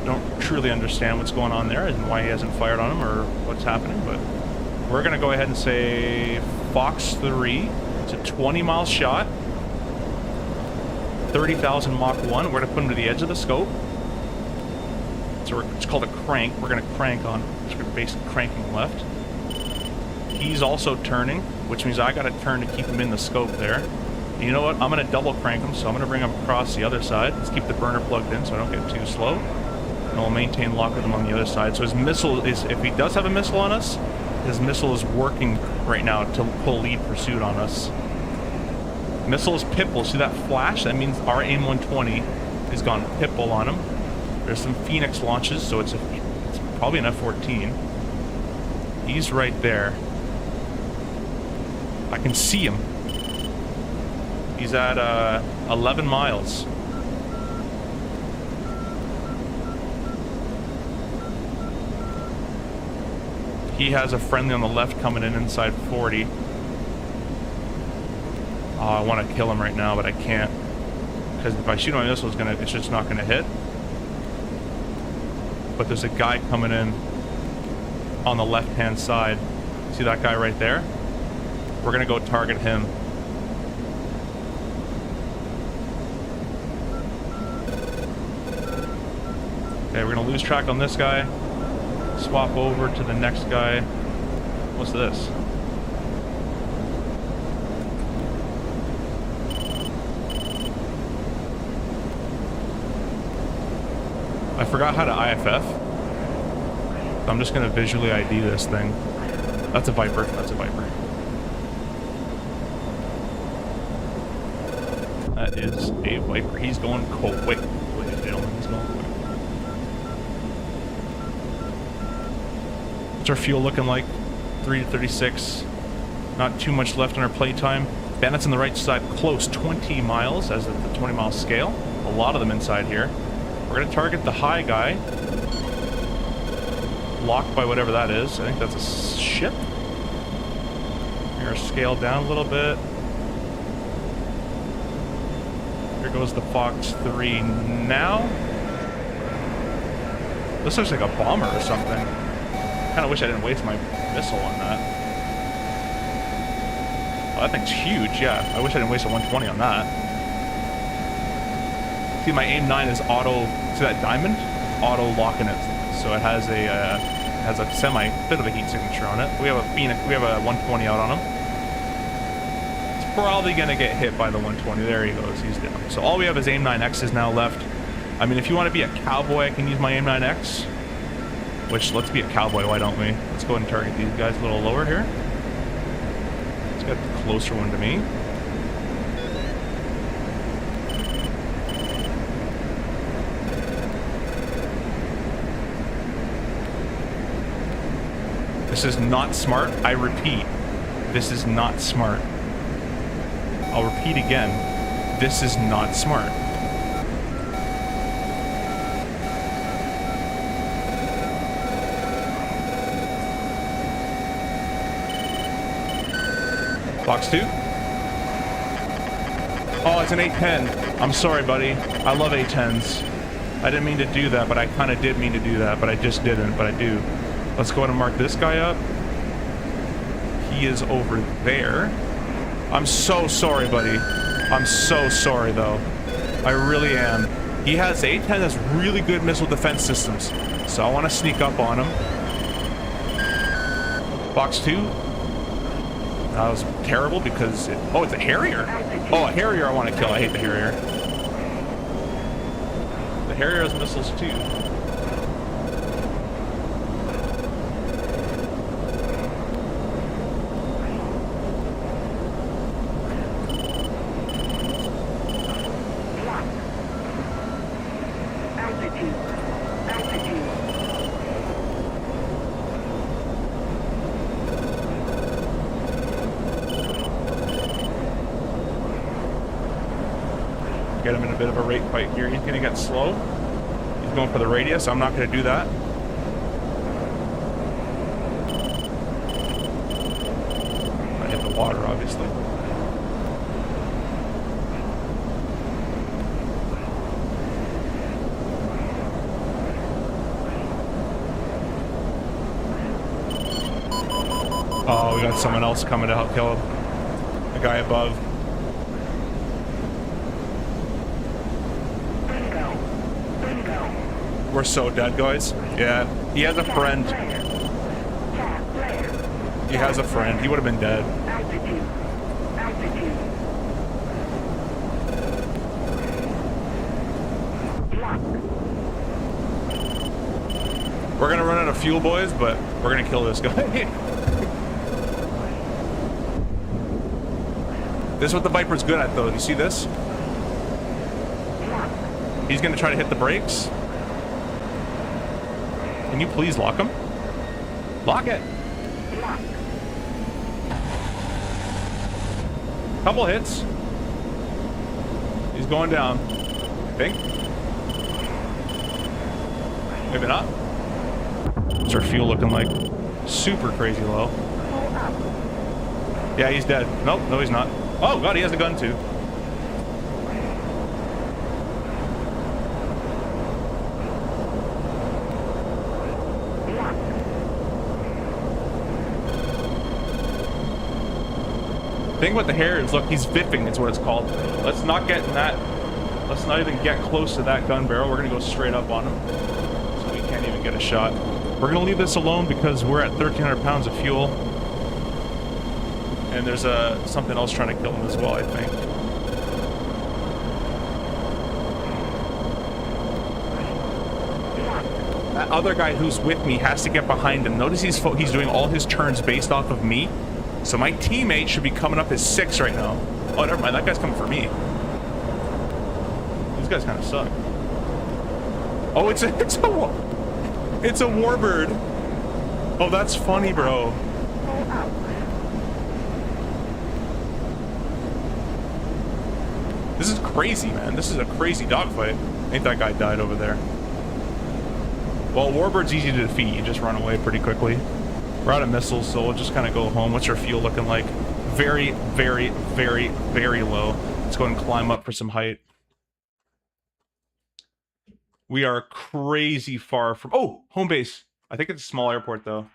Don't truly understand what's going on there and why he hasn't fired on him or what's happening, but we're going to go ahead and say Fox 3. It's a 20-mile shot. 30,000 Mach 1. We're going to put him to the edge of the scope. So it's called a crank. We're going to crank on. Just going to basically cranking left. He's also turning, which means I got to turn to keep him in the scope there. And you know what? I'm going to double crank him, so I'm going to bring him across the other side. Let's keep the burner plugged in so I don't get too slow. And we'll maintain lock with him on the other side. So his missile is, if he does have a missile on us, his missile is working right now to pull lead pursuit on us. Missile is pitbull. See that flash? That means our AIM-120 has gone pitbull on him. There's some Phoenix launches, so it's probably an F-14. He's right there. I can see him. He's at 11 miles. He has a friendly on the left coming in inside 40. Oh, I want to kill him right now, but I can't. Because if I shoot my missile, it's just not going to hit. But there's a guy coming in on the left-hand side. See that guy right there? We're going to go target him. Okay, we're going to lose track on this guy. Swap over to the next guy. What's this? I forgot how to IFF. So I'm just going to visually ID this thing. That's a Viper. That's a Viper. That is a Viper. He's going cold. Wait, gentlemen, he's going quick. What's our fuel looking like? 3 to 36. Not too much left on our playtime. Bandits on the right side, close. 20 miles as at the 20-mile scale. A lot of them inside here. We're going to target the high guy. Locked by whatever that is. I think that's a ship. We're going to scale down a little bit. Here goes the Fox 3 now. This looks like a bomber or something. Kind of wish I didn't waste my missile on that. Oh, that thing's huge, yeah. I wish I didn't waste a 120 on that. See, my AIM-9 is auto. See that diamond? Auto locking it, so it has a bit of a heat signature on it. We have a Phoenix. We have a 120 out on him. It's probably gonna get hit by the 120. There he goes. He's down. So all we have is AIM-9X's now left. I mean, if you want to be a cowboy, I can use my AIM-9X. Which, let's be a cowboy. Why don't we? Let's go ahead and target these guys a little lower here. Let's get the closer one to me. This is not smart. I repeat, this is not smart. I'll repeat again. This is not smart. Box 2. Oh, it's an A10. I'm sorry, buddy. I love A10s. I didn't mean to do that, but I kind of did mean to do that, but I just didn't, but I do. Let's go ahead and mark this guy up. He is over there. I'm so sorry, buddy. I'm so sorry, though. I really am. He has A10 has really good missile defense systems, so I want to sneak up on him. Box 2. That was terrible because it... Oh, it's a Harrier. Oh, a Harrier I want to kill. I hate the Harrier. The Harrier has missiles, too. Get him in a bit of a rate fight here. He's gonna get slow. He's going for the radius. I'm not gonna do that. I hit the water, obviously. Oh, we got someone else coming to help kill the guy above. We're so dead, guys. Yeah, he has a friend. He has a friend. He would have been dead. We're gonna run out of fuel, boys, but we're gonna kill this guy. This is what the Viper's good at, though. You see this? He's gonna try to hit the brakes. Can you please lock him? Lock it. Couple hits. He's going down. I think. Maybe not. What's our fuel looking like? Super crazy low. Yeah, he's dead. Nope, no he's not. Oh god, he has a gun too. The thing with the hair is, look, he's biffing, is what it's called. Let's not get in that. Let's not even get close to that gun barrel. We're gonna go straight up on him, so we can't even get a shot. We're gonna leave this alone because we're at 1,300 pounds of fuel, and there's something else trying to kill him as well, I think. That other guy who's with me has to get behind him. Notice he's doing all his turns based off of me. So my teammate should be coming up as 6 right now. Oh, never mind. That guy's coming for me. These guys kind of suck. Oh, it's a warbird. Oh, that's funny, bro. This is crazy, man. This is a crazy dogfight. I think that guy died over there. Well, warbird's easy to defeat. You just run away pretty quickly. We're out of missiles, so we'll just kind of go home. What's our fuel looking like? Very, very, very, very low. Let's go and climb up for some height. We are crazy far from... Oh, home base. I think it's a small airport, though.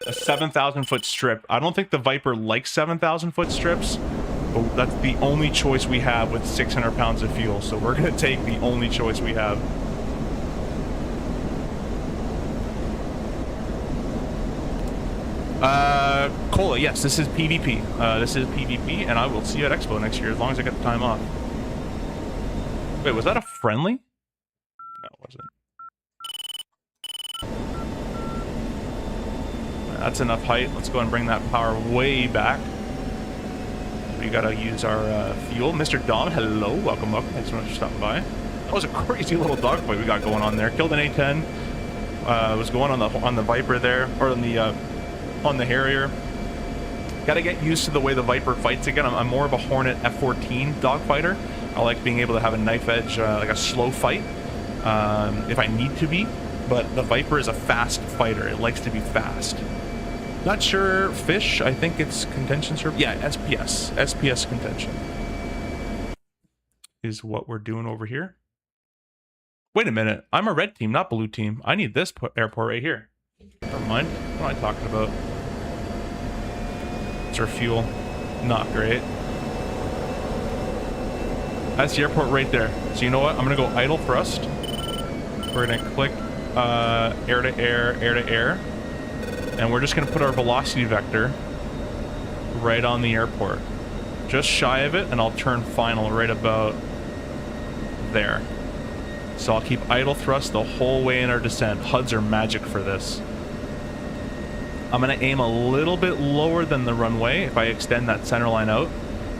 A 7,000-foot strip. I don't think the Viper likes 7,000-foot strips, but that's the only choice we have with 600 pounds of fuel, so we're going to take the only choice we have. Cola, yes, this is PvP. This is PvP, and I will see you at EXPO next year as long as I get the time off. Wait, was that a friendly? No, it wasn't. That's enough height. Let's go and bring that power way back. We gotta use our fuel. Mr. Dom, hello, welcome, welcome. Thanks so much for stopping by. That was a crazy little dogfight we got going on there. Killed an A10. Was going on the Viper there, or on the Harrier. Gotta get used to the way the Viper fights again. I'm more of a Hornet F-14 dogfighter. I like being able to have a knife edge, like a slow fight, if I need to be. But the Viper is a fast fighter. It likes to be fast. Not sure. Fish. I think it's contention service. Yeah, SPS. SPS contention is what we're doing over here. Wait a minute. I'm a red team, not blue team. I need this airport right here. Never mind. What am I talking about? It's our fuel. Not great. That's the airport right there. So you know what? I'm going to go idle thrust. We're going to click air to air, air to air. And we're just going to put our velocity vector right on the airport. Just shy of it, and I'll turn final right about there. So I'll keep idle thrust the whole way in our descent. HUDs are magic for this. I'm going to aim a little bit lower than the runway if I extend that center line out.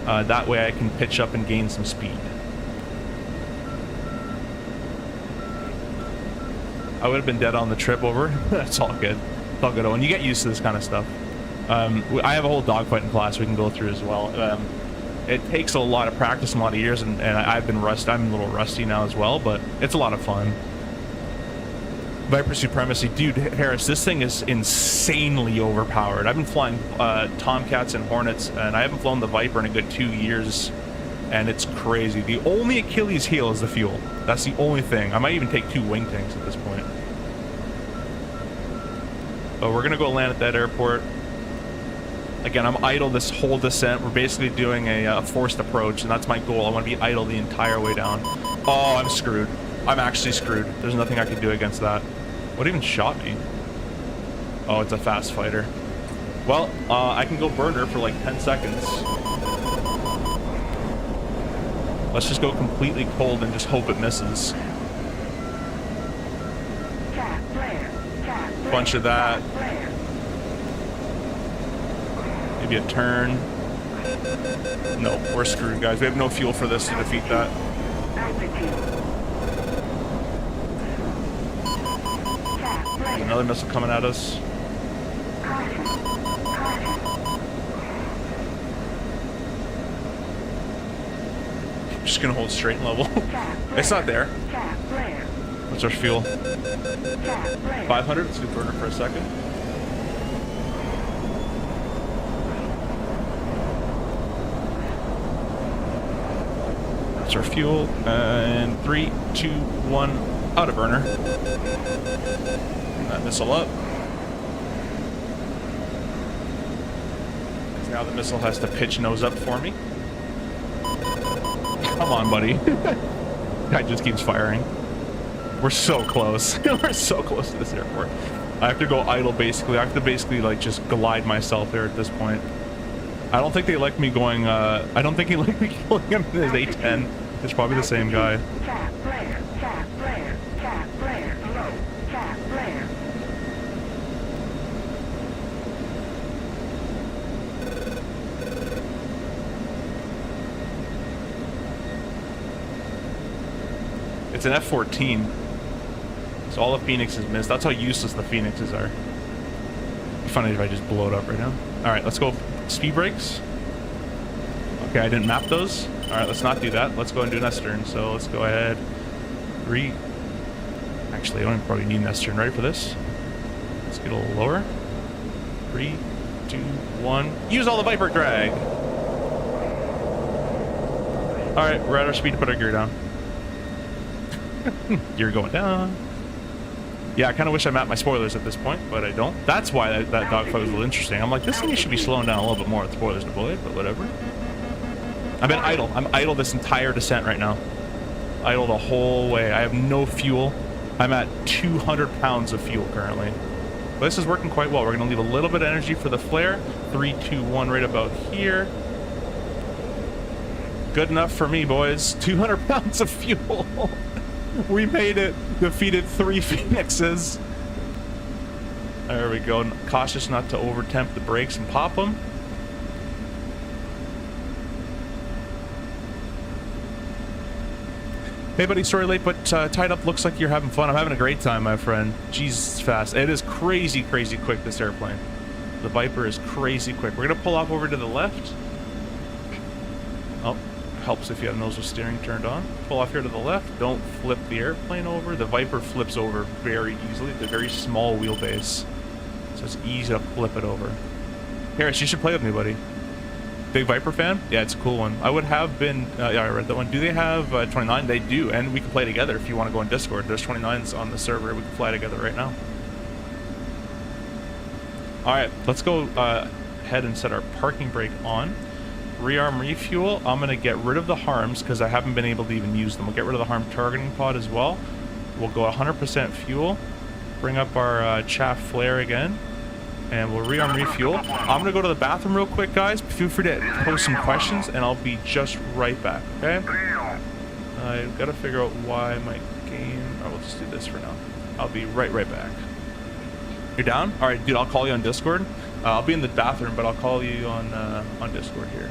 That way I can pitch up and gain some speed. I would have been dead on the trip over. That's all good. It's all good. When you get used to this kind of stuff. I have a whole dogfighting class we can go through as well. It takes a lot of practice and a lot of years, and I've been rusty. I'm a little rusty now as well, but it's a lot of fun. Viper Supremacy. Dude, Harris, this thing is insanely overpowered. I've been flying Tomcats and Hornets, and I haven't flown the Viper in a good 2 years, and it's crazy. The only Achilles heel is the fuel. That's the only thing. I might even take 2 wing tanks at this point. But we're going to go land at that airport. Again, I'm idle this whole descent. We're basically doing a forced approach, and that's my goal. I want to be idle the entire way down. Oh, I'm screwed. I'm actually screwed. There's nothing I can do against that. What even shot me? Oh, it's a fast fighter. Well, I can go burner for like 10 seconds. Let's just go completely cold and just hope it misses. Bunch of that. Maybe a turn. No, we're screwed, guys. We have no fuel for this to defeat that. Another missile coming at us. I'm just gonna hold straight and level. It's not there. What's our fuel? 500. Let's do burner for a second. That's our fuel. And 3, 2, 1, out of burner. That missile up. Now the missile has to pitch nose up for me. Come on, buddy. Guy just keeps firing. We're so close. We're so close to this airport. I have to go idle basically. I have to basically like just glide myself there at this point. I don't think they like me going, I don't think he liked me killing him in his A-10. It's probably the same guy. It's an F-14. So all the Phoenixes missed. That's how useless the Phoenixes are. It'd be funny if I just blow it up right now. Alright, let's go speed brakes. Okay, I didn't map those. Alright, let's not do that. Let's go and do Nestern. So let's go ahead. Actually, I don't probably need Nestern. Ready for this? Let's get a little lower. 3, 2, 1. Use all the Viper drag. Alright, we're at our speed to put our gear down. Gear going down. Yeah, I kind of wish I mapped my spoilers at this point, but I don't. That's why that dogfight was a little interesting. I'm like, this thing should be slowing down a little bit more with spoilers deployed, but whatever. I've been idle. I'm idle this entire descent right now. Idle the whole way. I have no fuel. I'm at 200 pounds of fuel currently. But this is working quite well. We're going to leave a little bit of energy for the flare. 3, 2, 1 right about here. Good enough for me, boys. 200 pounds of fuel. We made it. Defeated 3 Phoenixes. There we go. Cautious not to over-temp the brakes and pop them. Hey buddy, sorry late, but tied up. Looks like you're having fun. I'm having a great time, my friend. Jeez, it's fast. It is crazy, crazy quick, this airplane. The Viper is crazy quick. We're going to pull off over to the left. Oh, helps if you have nose with steering turned on. Pull off here to the left. Don't flip the airplane over. The Viper flips over very easily. It's a very small wheelbase. So it's easy to flip it over. Harris, you should play with me, buddy. Big Viper fan? Yeah, it's a cool one. I would have been... yeah, I read that one. Do they have 29? They do, and we can play together if you want to go on Discord. There's 29s on the server. We can fly together right now. Alright, let's go ahead and set our parking brake on. Rearm refuel. I'm going to get rid of the harms because I haven't been able to even use them. We'll get rid of the harm targeting pod as well. We'll go 100% fuel. Bring up our chaff flare again. And we'll rearm refuel. I'm gonna go to the bathroom real quick, guys. Feel free to post some questions, and I'll be just right back, okay? I've got to figure out why my game... Oh, we'll just do this for now. I'll be right back. You're down? All right, dude, I'll call you on Discord. I'll be in the bathroom, but I'll call you on Discord here.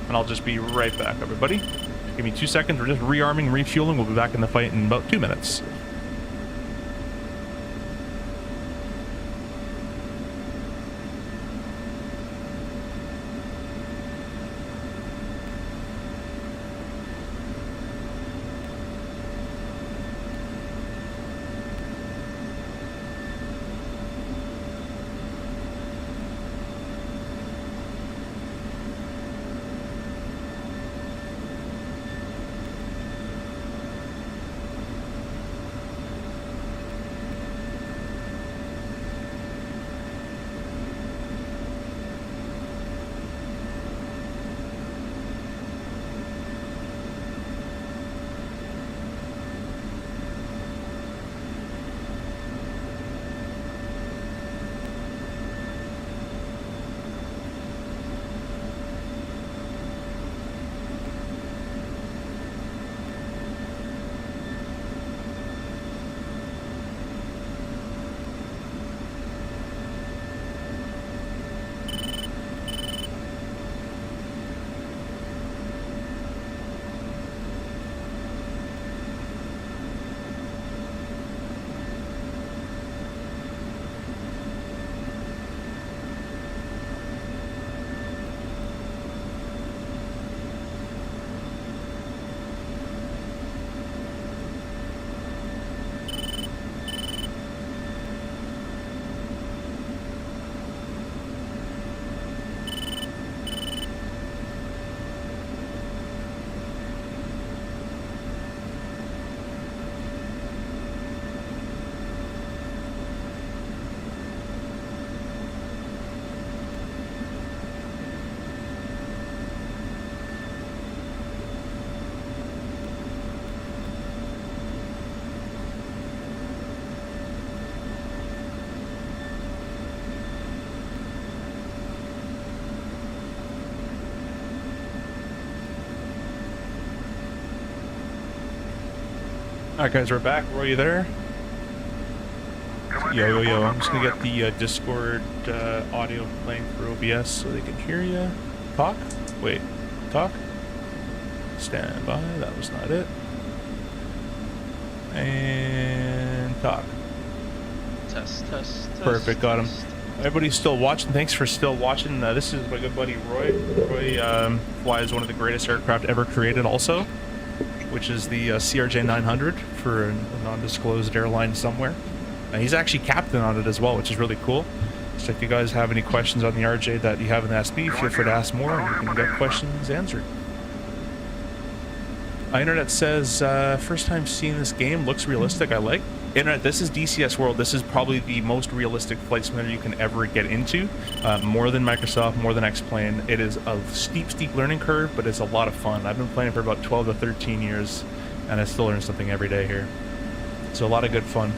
And I'll just be right back, everybody. Give me 2 seconds. We're just rearming, refueling. We'll be back in the fight in about 2 minutes. Alright guys, we're back. Roy, you there? Yo. I'm just gonna get the Discord audio playing for OBS so they can hear you. Talk? Wait. Talk? Stand by. That was not it. And talk. Test. Perfect, got him. Everybody's still watching. Thanks for still watching. This is my good buddy Roy. Roy flies one of the greatest aircraft ever created also, which is the CRJ 900 for a non-disclosed airline somewhere. He's actually captain on it as well, which is really cool. So if you guys have any questions on the RJ that you haven't asked me, feel free to ask more and we can get questions answered. Internet says, first time seeing this game, looks realistic, I like. Internet, this is DCS World. This is probably the most realistic flight simulator you can ever get into. More than Microsoft, more than X-Plane. It is a steep learning curve, but it's a lot of fun. I've been playing for about 12 to 13 years, and I still learn something every day here. So a lot of good fun.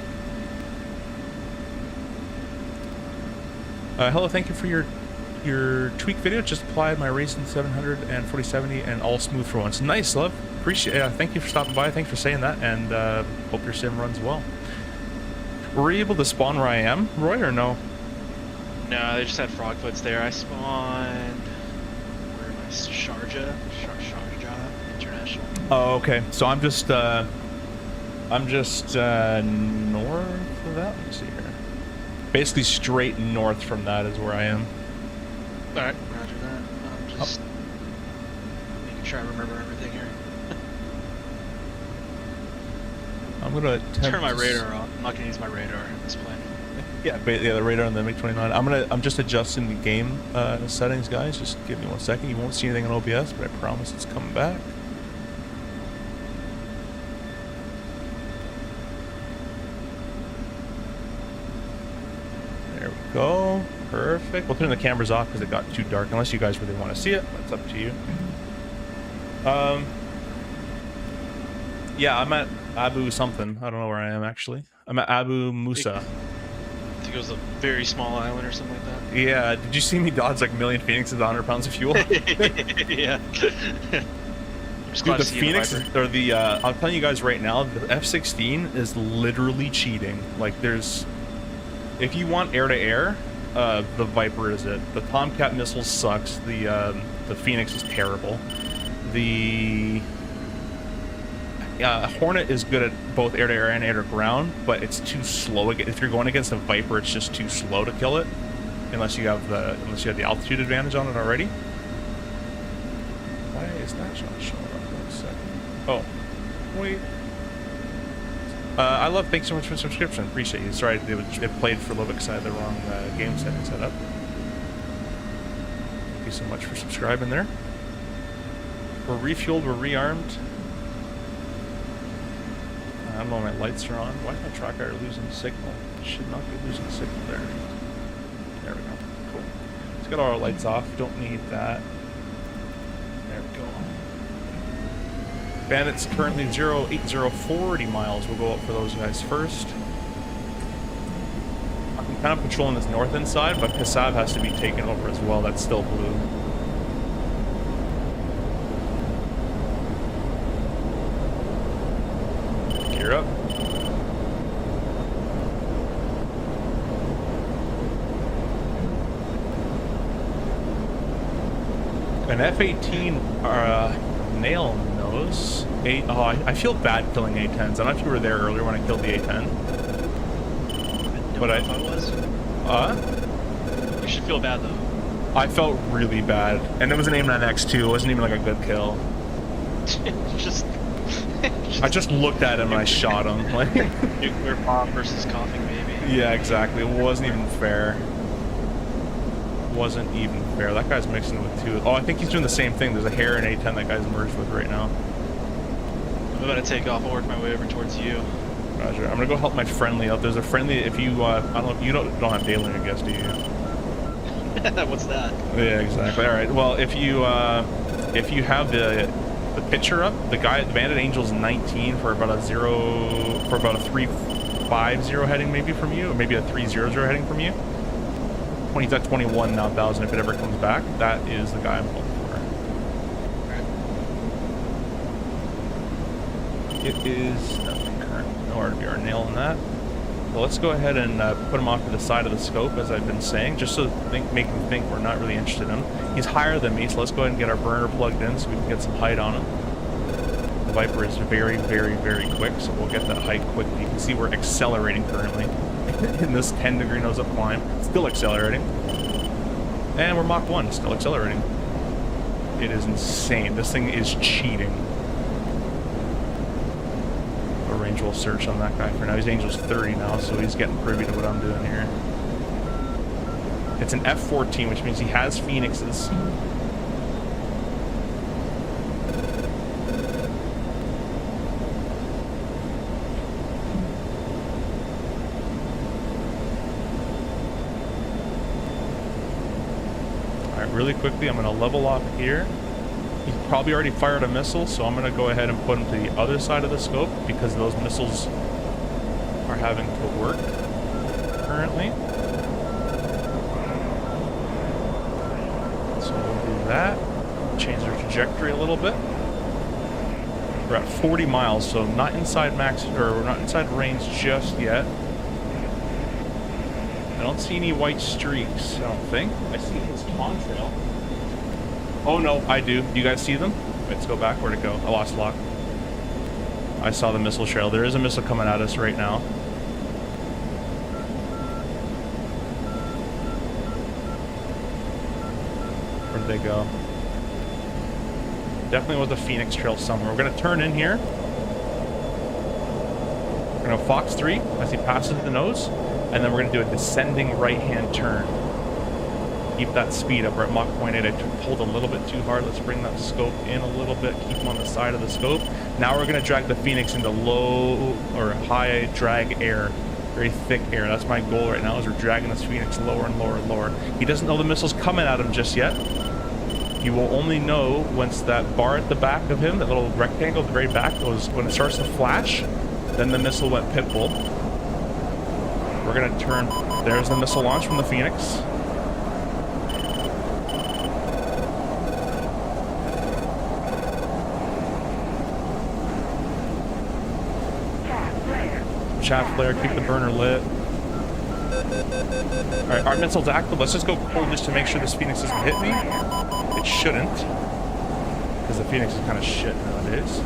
Hello, thank you for your tweak video. Just applied my Ryzen 700 and 4070 and all smooth for once. Nice, love. Appreciate it. Thank you for stopping by. Thanks for saying that, and hope your sim runs well. Were you able to spawn where I am, Roy, or no? No, they just had frogfoots there. I spawned... Where am I? Sharjah International. Oh, okay. So I'm just north of that. Let me see here. Basically straight north from that is where I am. Alright, roger that. I'm just making sure I remember everything here. I'm gonna attempt Turn my to radar off. I'm not gonna use my radar in this plane. Yeah, the radar on the MiG-29. I'm just adjusting the game settings, guys. Just give me 1 second. You won't see anything on OBS, but I promise it's coming back. There we go. Perfect. We'll turn the cameras off because it got too dark. Unless you guys really want to see it, that's up to you. Yeah, I'm at Abu something. I don't know where I am actually. I'm at Abu Musa. I think it was a very small island or something like that. Yeah, did you see me dodge like a million Phoenixes with 100 pounds of fuel? Yeah. Dude, the Phoenix, or the, I'll tell you guys right now, the F-16 is literally cheating. Like, there's, if you want air-to-air, the Viper is it. The Tomcat missile sucks. The Phoenix is terrible. The Hornet is good at both air-to-air and air-to-ground, but it's too slow. If you're going against a Viper, it's just too slow to kill it, unless you have the altitude advantage on it already. Why is that not showing up? 1 second. Oh, wait. I love. Thanks so much for the subscription. Appreciate you. Sorry, it played for a little bit because I had the wrong game setting set up. Thank you so much for subscribing there. We're refueled. We're rearmed. I don't know when my lights are on. Why is my tracker losing signal? It should not be losing signal there. There we go. Cool. Let's get all our lights off. Don't need that. There we go. Bandit's currently 08040 miles. We'll go up for those guys first. I'm kind of patrolling this north end side, but Kasab has to be taken over as well. That's still blue. Gear up. An F-18 nail nose. I feel bad killing A-10s. I don't know if you were there earlier when I killed the A-10. But I was. You should feel bad though. I felt really bad, and it was an AIM-9X too. It wasn't even like a good kill. I just looked at him and I shot him. Like nuclear bomb versus coughing baby. Yeah, exactly. It wasn't even fair. Wasn't even fair. That guy's mixing with two. Oh, I think he's doing the same thing. There's a hair in A-10 that guy's merged with right now. I'm about to take off. I'll work my way over towards you. Roger. I'm gonna go help my friendly out. There's a friendly. If you, I don't know. You don't have daily, I guess, do you? What's that? Yeah, exactly. All right. Well, if you have the picture up, the Bandit Angel's 19 for about a 350 heading maybe from you, or maybe a 300 heading from you. He's at 21 now, 1,000 if it ever comes back. That is the guy I'm looking for. It is nothing currently. No RWR nail in that. So let's go ahead and put him off to the side of the scope, as I've been saying, just so make him think we're not really interested in him. He's higher than me, so let's go ahead and get our burner plugged in so we can get some height on him. The Viper is very, very, very quick, so we'll get that height quickly. You can see we're accelerating currently in this 10-degree nose-up climb. Still accelerating. And we're Mach 1, still accelerating. It is insane. This thing is cheating. A range will search on that guy for now. He's Angel's 30 now, so he's getting privy to what I'm doing here. It's an F-14, which means he has Phoenixes. Really quickly, I'm going to level off here. He's probably already fired a missile, so I'm going to go ahead and put him to the other side of the scope because those missiles are having to work currently. So we'll do that. Change our trajectory a little bit. We're at 40 miles, so not inside max, or we're not inside range just yet. I don't see any white streaks, I don't think. I see his contrail. Oh no, I do. Do you guys see them? Wait, let's go back. Where'd it go? I lost lock. I saw the missile trail. There is a missile coming at us right now. Where'd they go? Definitely was a Phoenix trail somewhere. We're gonna turn in here. We're gonna Fox 3 as he passes the nose, and then we're gonna do a descending right-hand turn. Keep that speed up. We're at Mach 0.8. I pulled a little bit too hard. Let's bring that scope in a little bit. Keep him on the side of the scope. Now we're gonna drag the Phoenix into low or high drag air. Very thick air. That's my goal right now, is we're dragging this Phoenix lower and lower and lower. He doesn't know the missile's coming at him just yet. He will only know once that bar at the back of him, that little rectangle at the very back, goes, when it starts to flash, then the missile went pitbull. We're gonna turn. There's the missile launch from the Phoenix. Chaff flare, keep the burner lit. Alright, our missile's active. Let's just go cold just to make sure this Phoenix doesn't hit me. It shouldn't, because the Phoenix is kind of shit nowadays.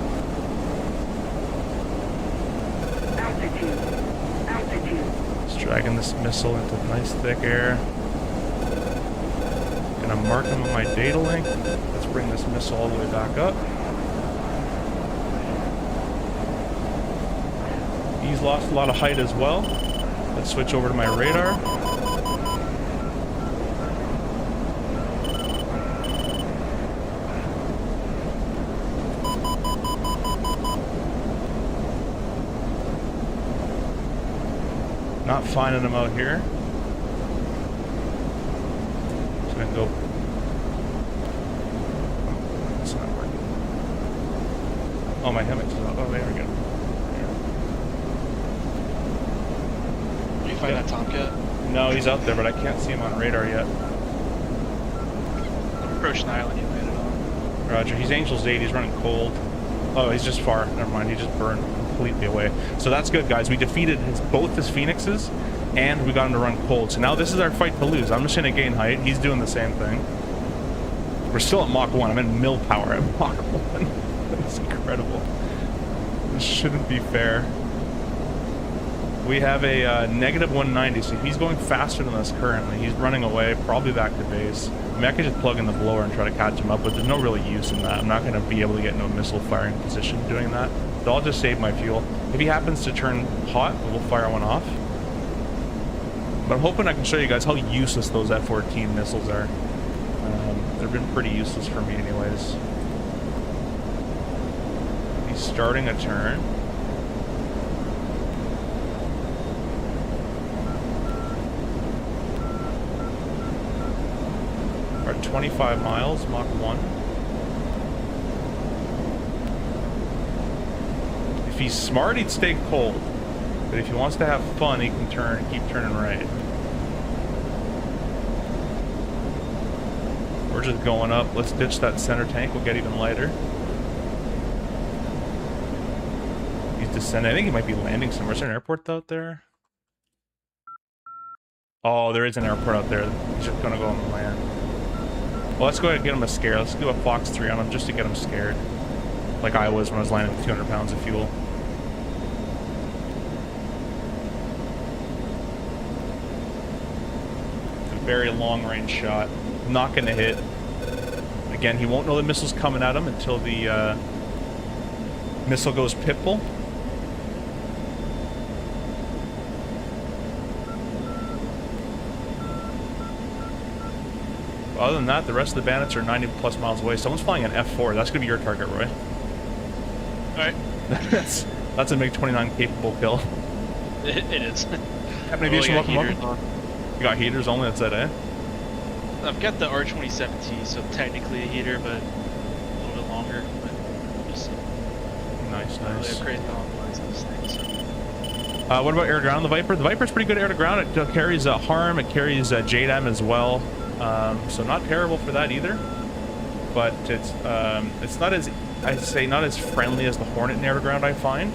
Just dragging this missile into nice thick air. Gonna mark him with my data link. Let's bring this missile all the way back up. He's lost a lot of height as well. Let's switch over to my radar. Not finding him out here. Just gonna go. It's not working. Oh, my hammock's out. Oh, there we go. Find that Tomcat? No, he's out there, but I can't see him on radar yet. Approach an island you landed on. Roger. He's Angel's 8. He's running cold. Oh, he's just far. Never mind. He just burned completely away. So that's good, guys. We defeated both his Phoenixes, and we got him to run cold. So now this is our fight to lose. I'm just going to gain height. He's doing the same thing. We're still at Mach 1. I'm in mill power at Mach 1. That's incredible. This shouldn't be fair. We have a negative 190, so he's going faster than us currently. He's running away, probably back to base. I mean, I could just plug in the blower and try to catch him up, but there's no really use in that. I'm not going to be able to get no missile firing position doing that. So I'll just save my fuel. If he happens to turn hot, we'll fire one off. But I'm hoping I can show you guys how useless those F-14 missiles are. They've been pretty useless for me anyways. He's starting a turn. We're at 25 miles, Mach 1. If he's smart, he'd stay cold. But if he wants to have fun, he can keep turning right. We're just going up. Let's ditch that center tank. We'll get even lighter. He's descending. I think he might be landing somewhere. Is there an airport out there? Oh, there is an airport out there. He's just gonna go on the land. Well, let's go ahead and get him a scare. Let's do a Fox 3 on him just to get him scared. Like I was when I was landing with 200 pounds of fuel. It's a very long range shot. Not going to hit. Again, he won't know the missile's coming at him until the missile goes pitbull. Other than that, the rest of the bandits are 90 plus miles away. Someone's flying an F4. That's going to be your target, Roy. Alright. That's a MiG-29 capable kill. It is. Captain Aviation, welcome. You got heaters only, that's it, eh? I've got the R-27T, so technically a heater, but a little bit longer. But just nice. Really great optimize those things. So. What about air to ground? The Viper? The Viper's pretty good air to ground. It carries harm. It carries JDAM as well. So not terrible for that either. But it's not as not as friendly as the Hornet in air to ground, I find,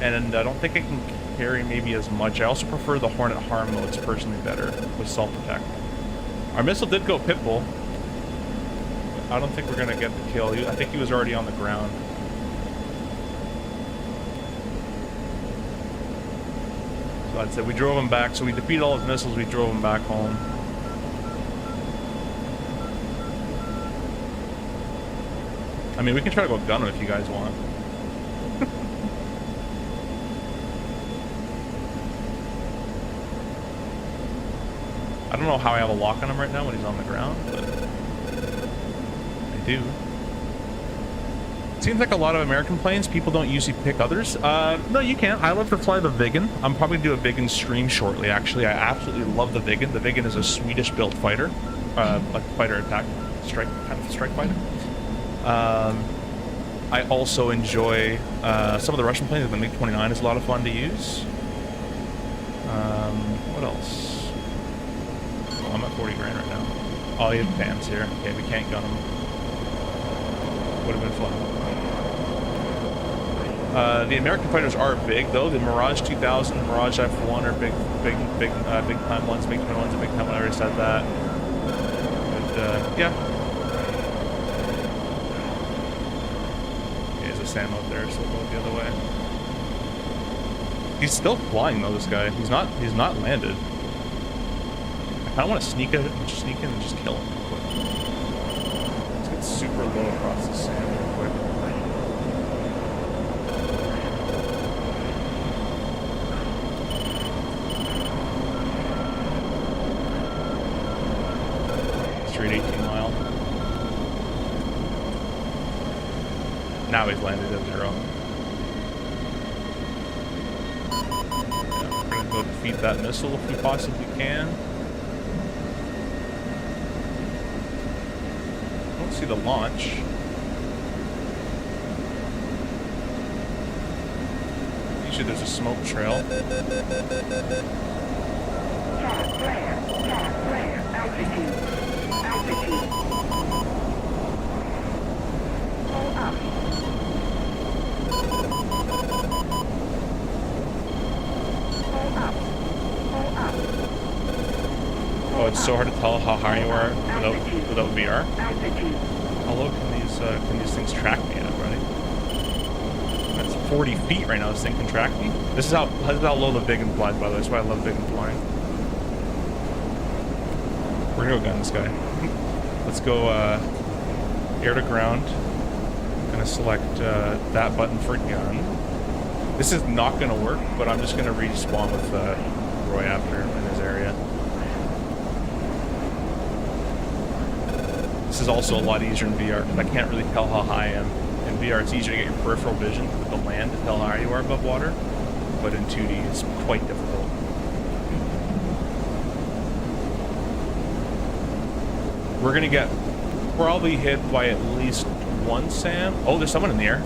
and I don't think it can carry maybe as much. I also prefer the Hornet harm modes personally better with self protect. Our missile did go pitbull. I don't think we're gonna get the kill. I think he was already on the ground. So I'd say we drove him back. So we defeated all his missiles. We drove him back home. I mean, we can try to go gun him if you guys want. I don't know how I have a lock on him right now when he's on the ground, but I do. Seems like a lot of American planes, people don't usually pick others. No, you can't. I love to fly the Viggen. I'm probably going to do a Viggen stream shortly, actually. I absolutely love the Viggen. The Viggen is a Swedish-built fighter. Like fighter attack, strike, kind of strike fighter. I also enjoy some of the Russian planes. The MiG-29 is a lot of fun to use. What else? Oh, I'm at 40 grand right now. Oh, you have PAMs here. Okay, we can't gun them. Would have been fun. The American fighters are big, though. The Mirage 2000, the Mirage F1 are big time ones, big time ones, and big time. I already said that. But yeah. Okay, there's a Sam out there, so we'll go the other way. He's still flying though. This guy. He's not landed. I kind of want to sneak in and just kill him real quick. Let's get super low across the sand real quick. Straight 18 mile. Now he's landed at 0. Yeah, we're gonna go defeat that missile if we possibly can. I don't see the launch. Usually there's a smoke trail. Oh, it's so hard to tell how high you are without VR. How low can these things track me at, right? That's 40 feet right now. This thing can track me. This is how low the Viggen flies, by the way. That's why I love Viggen flying. We're gonna go gun this guy. Let's go air to ground. I'm gonna select that button for gun. This is not gonna work, but I'm just gonna respawn with Roy after in his area. This is also a lot easier in VR because I can't really tell how high I am. In VR, it's easier to get your peripheral vision with the land to tell how high you are above water, but in 2D, it's quite difficult. We're gonna get probably hit by at least one SAM. Oh, there's someone in the air.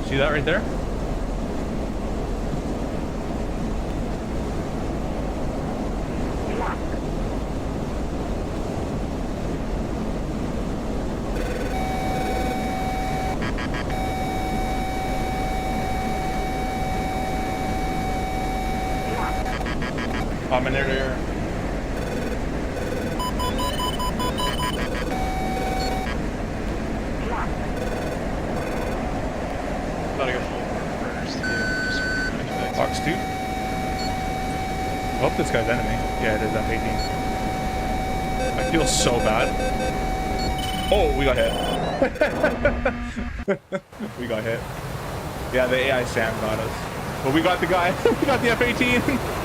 See that right there? I'm in there. Gotta go full first. Fox 2. I hope this guy's enemy. Yeah, it is F-18. I feel so bad. Oh, we got hit. We got hit. Yeah, the AI Sam got us. But we got the guy. We got the F-18.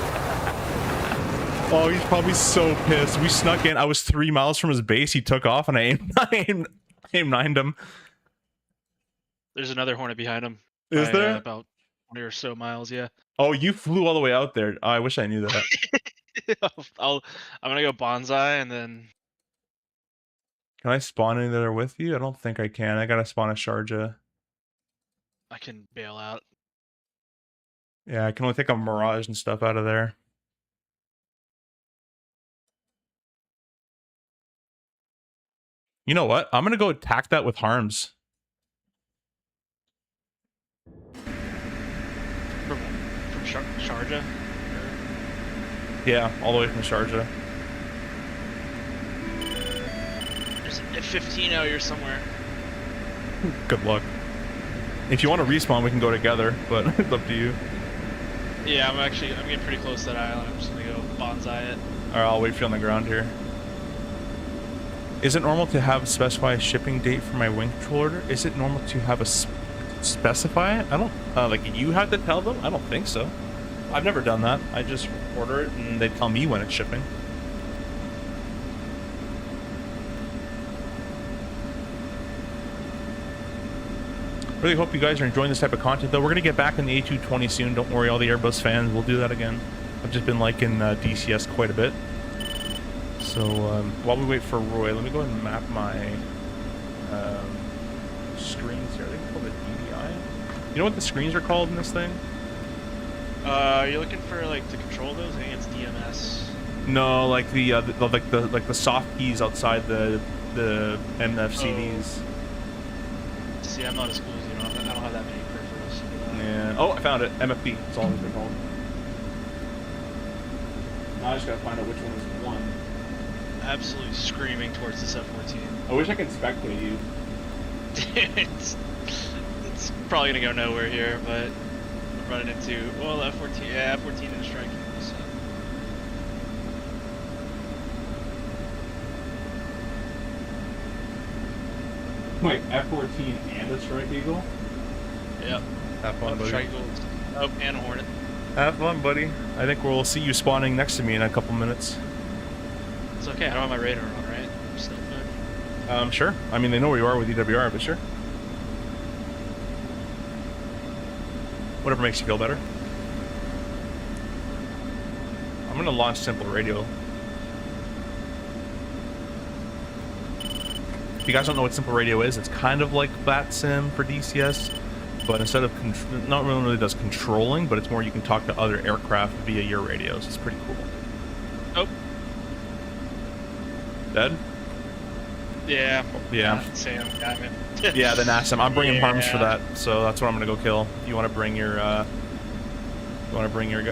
Oh, he's probably so pissed. We snuck in. I was 3 miles from his base. He took off, and I aimed him. There's another Hornet behind him. Is there? About 20 or so miles, yeah. Oh, you flew all the way out there. Oh, I wish I knew that. I'm gonna go bonsai and then. Can I spawn in there with you? I don't think I can. I gotta spawn a Sharjah. I can bail out. Yeah, I can only take a Mirage and stuff out of there. You know what? I'm gonna go attack that with harms. From Sharjah? Yeah, all the way from Sharjah. There's an F-15 out here somewhere. Good luck. If you want to respawn, we can go together, but it's up to you. Yeah, I'm getting pretty close to that island. I'm just gonna go bonsai it. Alright, I'll wait for you on the ground here. Is it normal to have specify a shipping date for my wing control order? Is it normal to have a specify it? I don't, like you have to tell them? I don't think so. I've never done that. I just order it and they tell me when it's shipping. Really hope you guys are enjoying this type of content though. We're gonna get back in the A220 soon. Don't worry, all the Airbus fans. We'll do that again. I've just been liking DCS quite a bit. So while we wait for Roy, let me go ahead and map my screens here. I think it's called a DDI. You know what the screens are called in this thing? You're looking for like to control those? I think it's DMS. No, like the soft keys outside the MFCDs. See, I'm not as cool as you. I don't have that many peripherals. Yeah. Oh, I found it. MFP. That's all they're called. Now I just gotta find out which one is one. Absolutely screaming towards this F-14. I wish I could spectate you. it's probably gonna go nowhere here, but I'm running into F-14. Yeah, F-14 is striking. So. Wait, F-14 and a Strike Eagle? Yep. Have fun, buddy. Strike Eagle. Oh, and a Hornet. Have fun, buddy. I think we'll see you spawning next to me in a couple minutes. It's okay. I don't have my radar on, right? I'm still good. Sure. I mean, they know where you are with EWR, but sure. Whatever makes you feel better. I'm gonna launch Simple Radio. If you guys don't know what Simple Radio is, it's kind of like VATSIM for DCS, but instead of not really does controlling, but it's more you can talk to other aircraft via your radios. It's pretty cool. Oh. Dead? Yeah. Yeah. Sam got him. Yeah, the NASM. I'm bringing harms for Yeah. that, so that's what I'm gonna go kill. You want to bring your,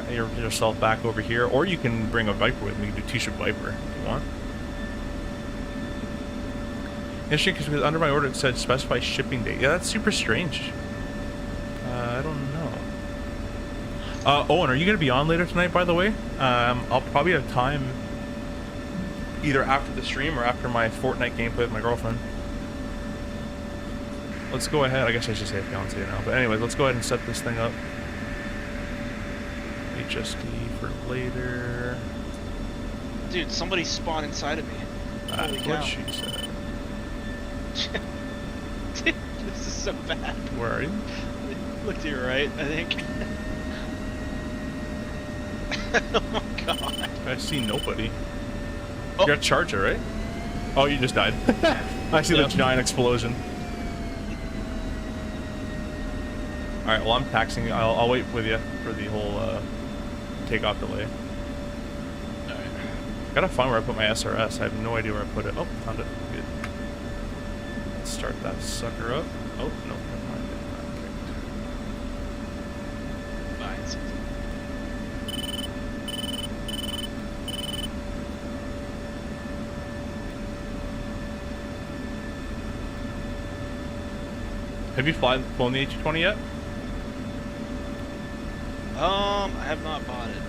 yourself back over here, or you can bring a Viper with me. You can do T-shirt Viper if you want. Interesting, because under my order it said specify shipping date. Yeah, that's super strange. I don't know. Owen, are you gonna be on later tonight? By the way, I'll probably have time either after the stream or after my Fortnite gameplay with my girlfriend. Let's go ahead. I guess I should say fiance now. But anyways, let's go ahead and set this thing up. HSD for later. Dude, somebody spawned inside of me. Holy cow. What she said. Dude, this is so bad. Where are you? Look to your right, I think. Oh my god. I see nobody. Oh. You're a Charger, right? Oh, you just died. I see the giant explosion. Alright, well I'm taxing. I'll wait with you for the whole takeoff delay. Alright. Gotta find where I put my SRS. I have no idea where I put it. Oh, found it. Good. Let's start that sucker up. Oh, no, never mind. Fine. Have you flown the A220 yet? I have not bought it.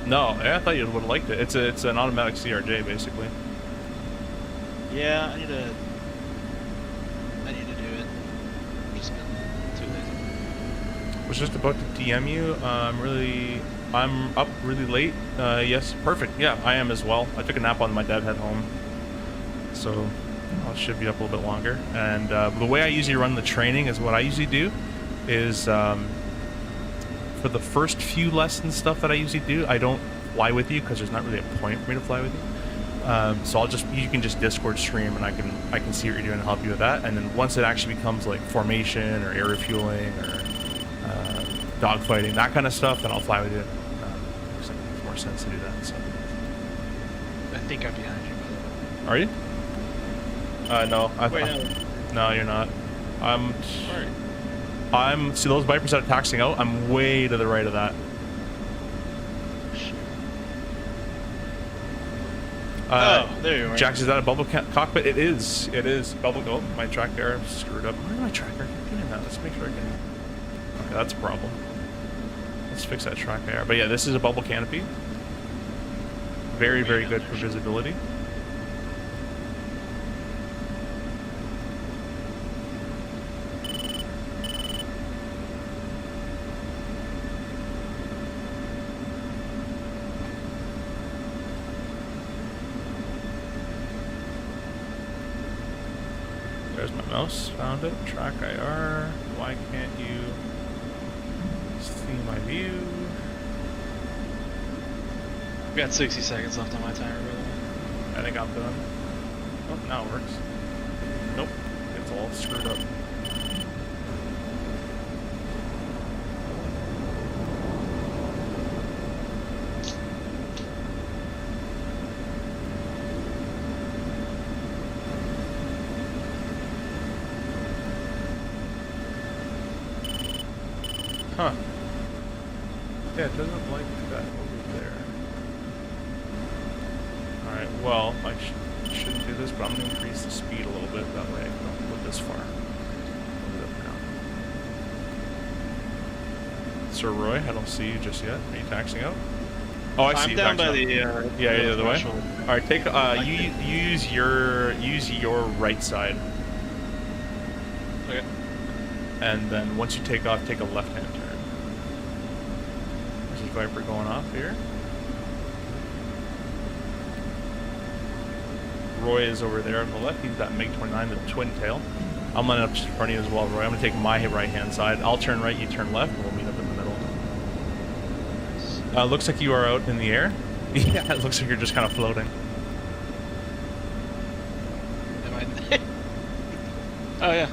No, I thought you would have liked it. It's an automatic CRJ basically. Yeah, I need to do it. I've just been too lazy. Was just about to DM you. I'm up really late. Yes, perfect. Yeah, I am as well. I took a nap on my dead head home, so I should be up a little bit longer. And the way I usually run the training is what I usually do is for the first few lessons stuff that I usually do, I don't fly with you because there's not really a point for me to fly with you. So you can just Discord stream and I can see what you're doing and help you with that. And then once it actually becomes like formation or air refueling or dogfighting, that kind of stuff, then I'll fly with you. Because it makes more sense to do that. So. I think I'm behind you, by the way. Are you? No. Wait, no, you're not. See those Vipers that are taxing out? I'm way to the right of that. There you are. Jax, is that a bubble cockpit? It is. It is. Bubble. Oh, my track there screwed up. Where did my tracker get in that? Let's make sure I can. Okay, that's a problem. Let's fix that track there. But yeah, this is a bubble canopy. Very, very good for visibility. There's my mouse. Found it. Track IR. Why can't you see my view? We got 60 seconds left on my timer, by the way. I think I'm done. Oh, now it works. Nope. It's all screwed up. Huh. Yeah, it doesn't like that over there. Alright, well, I shouldn't do this, but I'm going to increase the speed a little bit, that way I don't go this far. Move it up now. Sir Roy, I don't see you just yet. Are you taxing out? Oh, I see you I'm down by taxing the, out. Yeah, the other way. threshold. Alright, take, you use your right side. Okay. And then once you take off, take a left-hand turn. There's a Viper going off here. Roy is over there on the left. He's got MiG-29, the twin tail. I'm lining up just in front of you as well, Roy. I'm going to take my right-hand side. I'll turn right, you turn left, and we'll meet up in the middle. Looks like you are out in the air. Yeah, it looks like you're just kind of floating. Am I? Oh, yeah.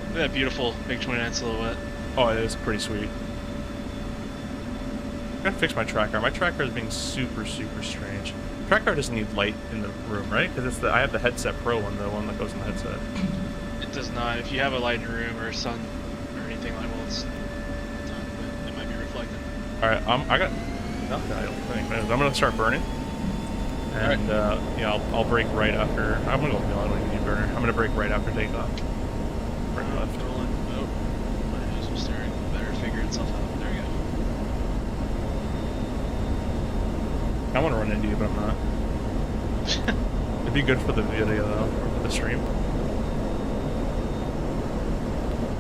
Look at that beautiful MiG-29 silhouette. Oh, it is pretty sweet. I gotta fix my tracker. My tracker is being super, super strange. Tracker doesn't need light in the room, right? Because I have the headset pro one, the one that goes in the headset. It does not. If you have a light in your room or sun or anything like, well, it's done, but it might be reflected. All right, I got nothing. I don't think. I'm gonna start burning, and yeah, I'll brake right after. I'm gonna go. No, I don't even need a burner. I'm gonna brake right after takeoff. Brake left. Rolling. Oh, my nose was staring. Better figure itself out. There we go. I want to run into you, but I'm not. It'd be good for the video though, or for the stream.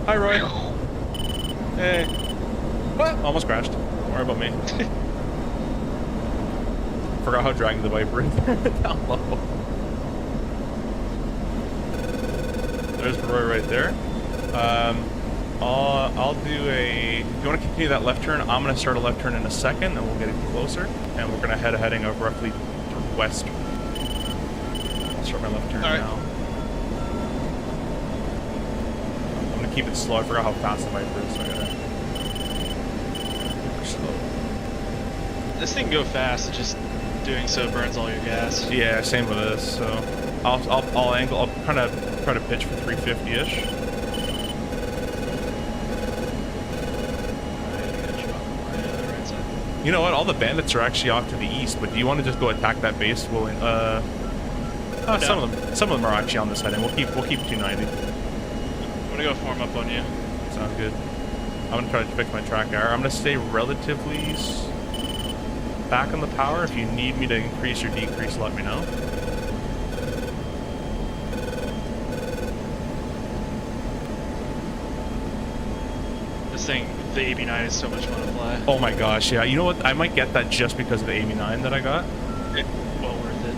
Hi, Roy. Hey. What? Almost crashed. Don't worry about me. Forgot how dragging the Viper is down low. There's Roy right there. I'll do a. If you want to continue that left turn, I'm gonna start a left turn in a second, then we'll get it closer, and we're gonna heading of roughly west. I'll start my left turn now. I'm gonna keep it slow. I forgot how fast the Viper is, so I gotta. Slow. This thing can go fast. It's just doing so burns all your gas. Yeah, same with this. So I'll angle. I'll kind of try to pitch for 350-ish. You know what? All the bandits are actually off to the east. But do you want to just go attack that base? Some of them are actually on this heading. We'll keep 290. I'm gonna go form up on you. Sounds good. I'm gonna try to fix my track error. I'm gonna stay relatively back on the power. If you need me to increase or decrease, let me know. This thing, the AB9 is so much fun to fly. Oh my gosh, yeah. You know what? I might get that just because of the AB9 that I got. Well worth it.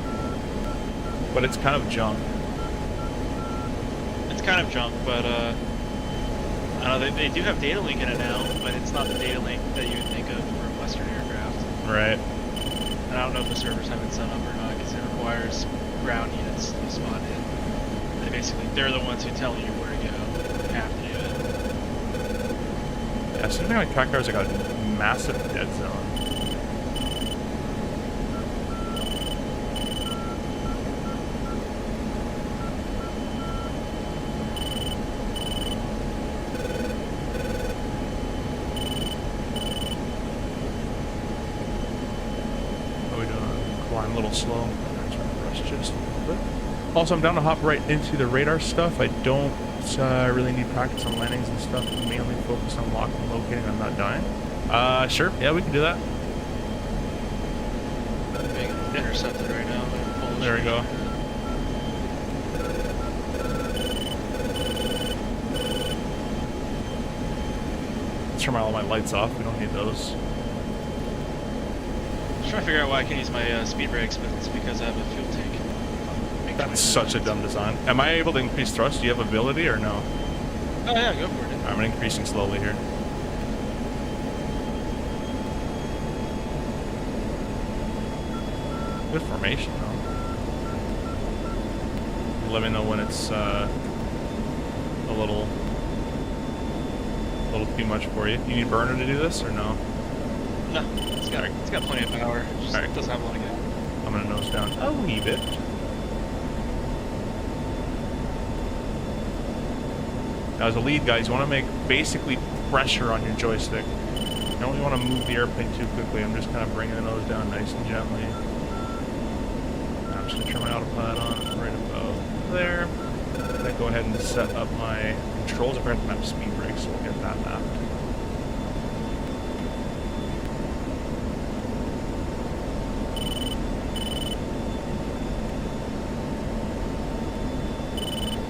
But it's kind of junk. It's kind of junk, but I don't know, they do have data link in it now, but it's not the data link that you would think of for a Western aircraft. Right. And I don't know if the servers have it set up or not, because it requires ground units to be spotted. They're the ones who tell you where to go. You have to do it. Yeah, something like track cars, I got a massive dead zone. How are we doing? Climb a little slow. Rush just a little bit. Also, I'm down to hop right into the radar stuff. I don't really need practice on landings and stuff. I'm mainly focused on locking and locating. I'm not dying. Sure. Yeah, we can do that. I'm being intercepted right now. There we go. Let's turn all my lights off. We don't need those. I'm trying to figure out why I can use my speed brakes, but it's because I have a fuel tank. That's such a dumb design. Am I able to increase thrust? Do you have ability or no? Oh yeah, go for it. I'm increasing slowly here. Good formation though. Let me know when it's a little too much for you. You need burner to do this or no? No, it's got plenty of power. Just Alright. doesn't have a lot of gas. I'm gonna nose down a wee bit. Now as a lead, guys, you want to make basically pressure on your joystick. You don't really want to move the airplane too quickly. I'm just kind of bringing the nose down nice and gently. I'm just going to turn my autopilot on right about there. Then go ahead and set up my controls. I'm going to have speed brakes, so we'll get that mapped.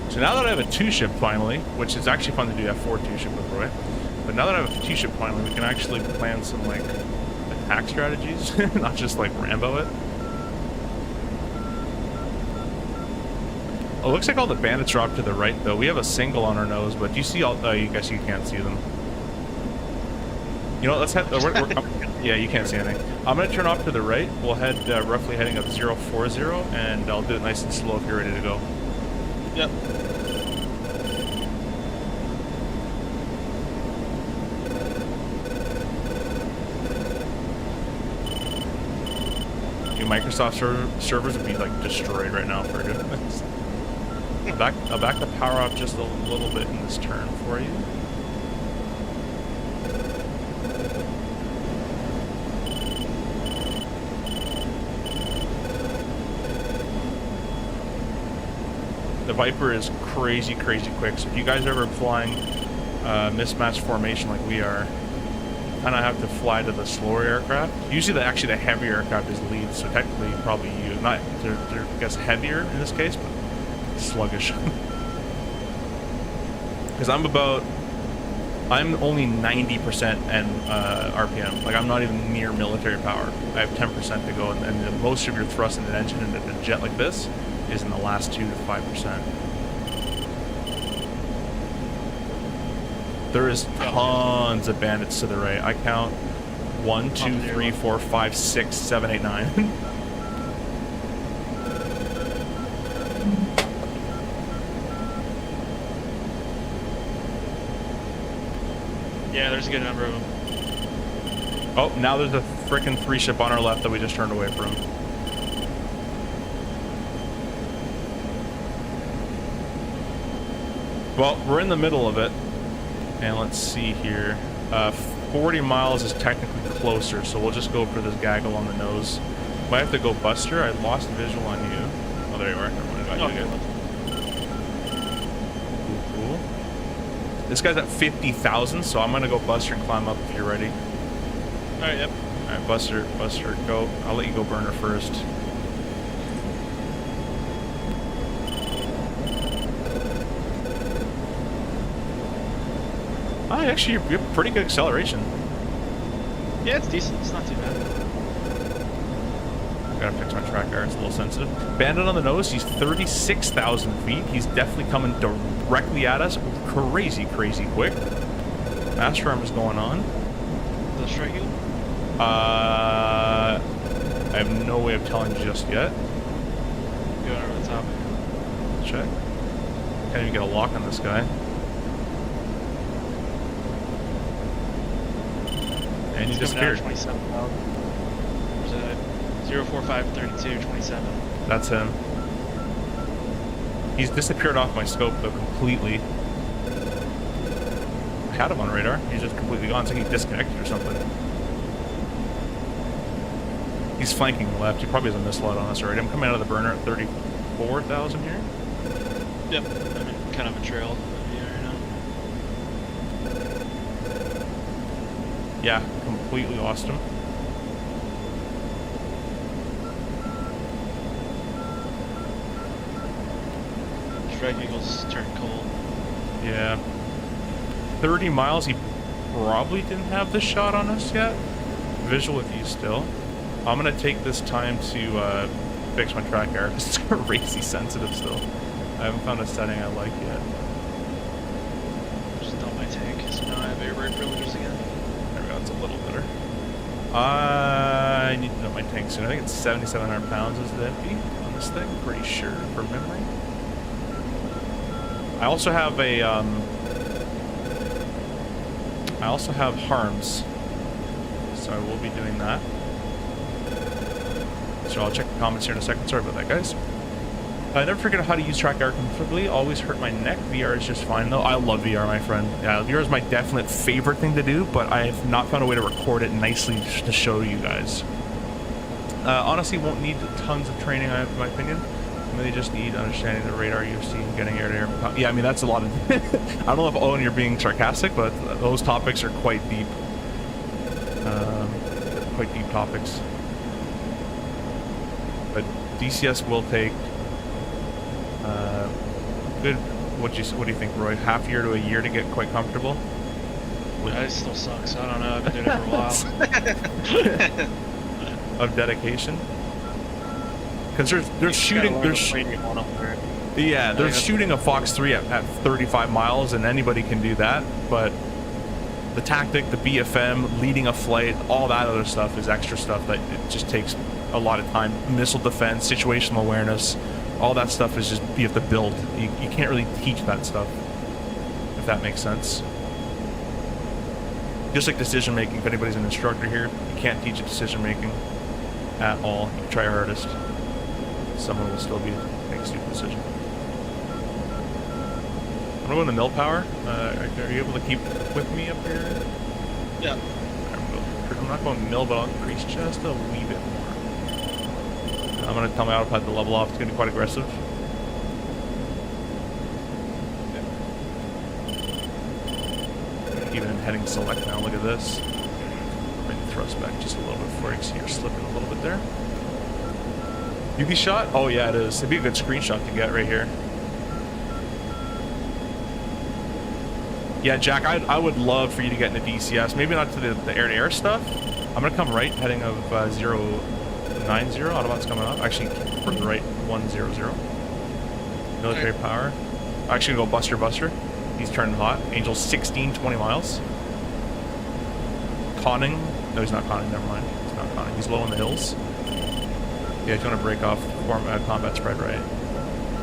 So now that I have a two-ship finally, which is actually fun to do F4 two-ship with Roy, but now that I have a two-ship finally, we can actually plan some, like, attack strategies, not just, like, Rambo it. Oh, it looks like all the bandits are off to the right, though. We have a single on our nose, but do you see all... Oh, you guys, you can't see them. You know what, let's head... yeah, you can't see anything. I'm going to turn off to the right. We'll head, roughly heading up 040, and I'll do it nice and slow if you're ready to go. Yep. Microsoft servers would be like destroyed right now for doing this. I'll back the power off just a little bit in this turn for you. The Viper is crazy quick, so if you guys are ever flying mismatched formation like we are, kind of have to fly to the slower aircraft. Usually, actually, the heavier aircraft is lead, so technically, probably you. Not, they're I guess, heavier in this case, but sluggish. Because I'm only 90% and RPM. Like, I'm not even near military power. I have 10% to go, and most of your thrust in an engine in a jet like this is in the last 2 to 5%. There is tons of bandits to the right. I count 1, 2, 3, 4, 5, 6, 7, 8, 9. Yeah, there's a good number of them. Oh, now there's a frickin' 3-ship on our left that we just turned away from. Well, we're in the middle of it. And let's see here. 40 miles is technically closer, so we'll just go for this gaggle on the nose. Might have to go Buster. I lost visual on you. Oh, there you are. Never mind. I got you again. Cool. This guy's at 50,000, so I'm gonna go Buster and climb up if you're ready. Alright, yep. Alright, Buster, go. I'll let you go burner first. Oh, actually, you have pretty good acceleration. Yeah, it's decent. It's not too bad. Gotta fix my track guard. It's a little sensitive. Bandit on the nose. He's 36,000 feet. He's definitely coming directly at us. Crazy quick. Master arm is going on. Is that strike you? I have no way of telling you just yet. Going over the top. Check. Can't even get a lock on this guy. And he disappeared. 27,000. There's a 04532 27. That's him. He's disappeared off my scope though completely. I had him on radar. He's just completely gone. It's like he disconnected or something. He's flanking left. He probably has a missile out on us already. I'm coming out of the burner at 34,000 here. Yep. I'm in kind of a trail right now. Yeah, completely lost him. Strike Eagles turned cold. Yeah. 30 miles, he probably didn't have the shot on us yet. Visual with you still. I'm going to take this time to fix my track error. It's crazy sensitive still. I haven't found a setting I like yet. Just dump my tank, so now I have air brake privileges again. There we go, it's a little better. I need to know my tank soon. I think it's 7,700 pounds is the empty on this thing. Pretty sure from memory. I also have a harms, so I will be doing that. So I'll check the comments here in a second. Sorry about that, guys. I never figured out how to use track error comfortably. Always hurt my neck. VR is just fine though. I love VR, my friend. Yeah, VR is my definite favorite thing to do, but I have not found a way to record it nicely to show you guys. Honestly, won't need tons of training, in my opinion. They just need understanding the radar you're seeing, getting air-to-air. Yeah, I mean, that's a lot of... I don't know if Owen, you're being sarcastic, but those topics are quite deep. Quite deep topics. But DCS will take good... What do you think, Roy? Half year to a year to get quite comfortable? It still sucks. I don't know. I've been doing it for a while. Of dedication? Because they're shooting, yeah, they're shooting a Fox 3 at 35 miles, and anybody can do that. But the tactic, the BFM, leading a flight, all that other stuff is extra stuff that it just takes a lot of time. Missile defense, situational awareness, all that stuff is just you have to build. You can't really teach that stuff, if that makes sense. Just like decision making. If anybody's an instructor here, you can't teach decision making at all. You try your hardest. Someone will still make a stupid decision. I'm gonna go into mill power. Are you able to keep with me up here? Yeah. I'm not going mill, but I'll increase just a wee bit more. I'm gonna tell my autopilot to level off. It's gonna be quite aggressive. Okay. Even in heading select now, look at this. Bring the thrust back just a little bit before you see you're slipping a little bit there. UV shot? Oh yeah, it is. It'd be a good screenshot to get right here. Yeah, Jack, I would love for you to get into DCS. Maybe not to the air-to-air stuff. I'm gonna come right, heading of 090. Autobot's coming up. Actually, for the right 100. Military power. Actually, gonna go Buster. He's turning hot. Angel's 16, 20 miles. Conning. No, he's not conning. Never mind. He's not conning. He's low in the hills. Yeah, he's going to break off combat spread right.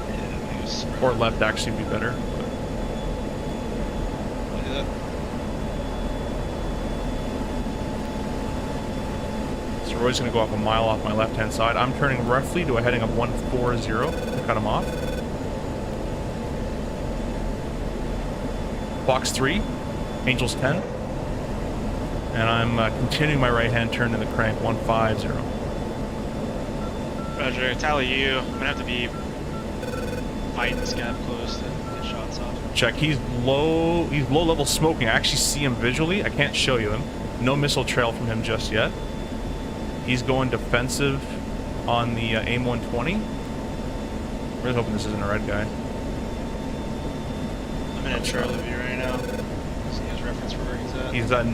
Yeah, or left actually would be better. But... I'll do that. So Roy's going to go up a mile off my left-hand side. I'm turning roughly to a heading of 140 to cut him off. Fox 3, Angels 10. And I'm continuing my right-hand turn to the crank 150. Roger, tally you. I'm gonna have to be fighting this guy up close to get shots off. Check. He's low level smoking. I actually see him visually. I can't show you him. No missile trail from him just yet. He's going defensive on the AIM 120. Really hoping this isn't a red guy. I'm in a trail of you right now. See his reference for where he's at. He's at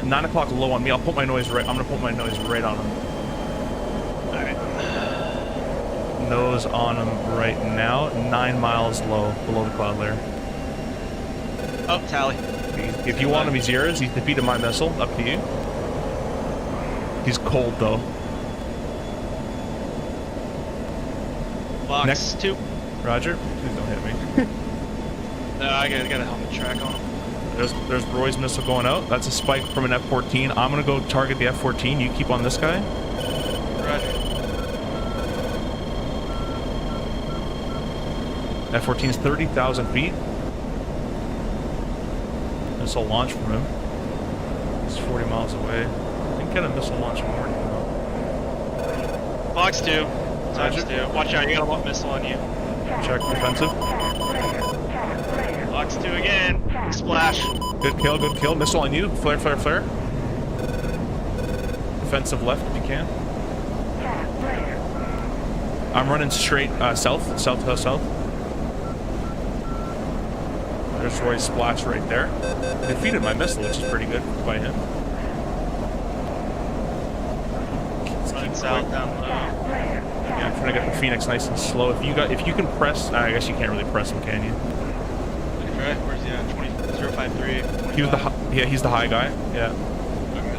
9 o'clock low on me. I'll put my noise right. I'm gonna put my noise right on him. Nose on him right now, 9 miles low below the cloud layer. Oh, tally. If you want him, he's yours. He's defeated my missile. Up to you. He's cold though. Box Next 2. Roger. Please don't hit me. No, I got a helmet track on him. There's Roy's missile going out. That's a spike from an F-14. I'm gonna go target the F-14. You keep on this guy. Roger. F-14 is 30,000 feet. Missile launch from him. He's 40 miles away. I can get a missile launch more now. Box 2. Times 2. Watch out, you got a missile on you. Check defensive. Box 2 again. Splash. Good kill. Missile on you. Flare. Defensive left if you can. I'm running straight south. There's Roy's splash right there. Defeated my missile, which is pretty good by him. Running south down low. Yeah, I'm trying to get the Phoenix nice and slow. If you can press, I guess you can't really press him, can you? Okay, where's he at? 053. He was he's the high guy. Yeah. Okay.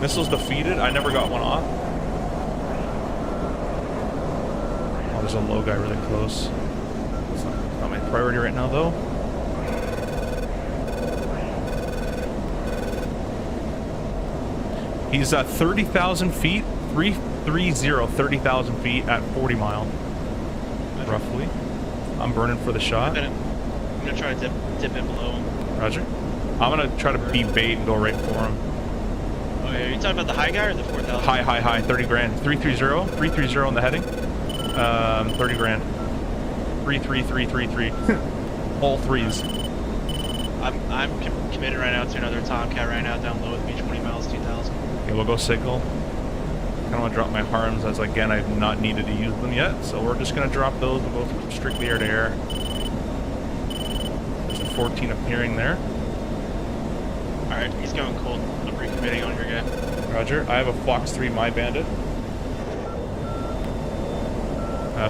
Missiles defeated. I never got one off. Oh, there's a low guy really close. It's not my priority right now, though. He's 30,000 feet. 30,000 feet at 40 mile, roughly. I'm burning for the shot. I'm gonna try to dip in below him. Roger. I'm gonna try to be bait and go right for him. Okay, are you talking about the high guy or the 4,000? High, 30 grand. 330 on the heading. 30 grand. 33333. All threes. I'm committed right now to another Tomcat right now down low with me, 20 miles, 2,000. Okay, we'll go signal. I don't want to drop my harms as again I've not needed to use them yet, so we're just gonna drop those and go strictly air to air. There's a 14 appearing there. Alright, he's going cold. I'm recommitting on your guy. Roger. I have a Fox 3 My Bandit.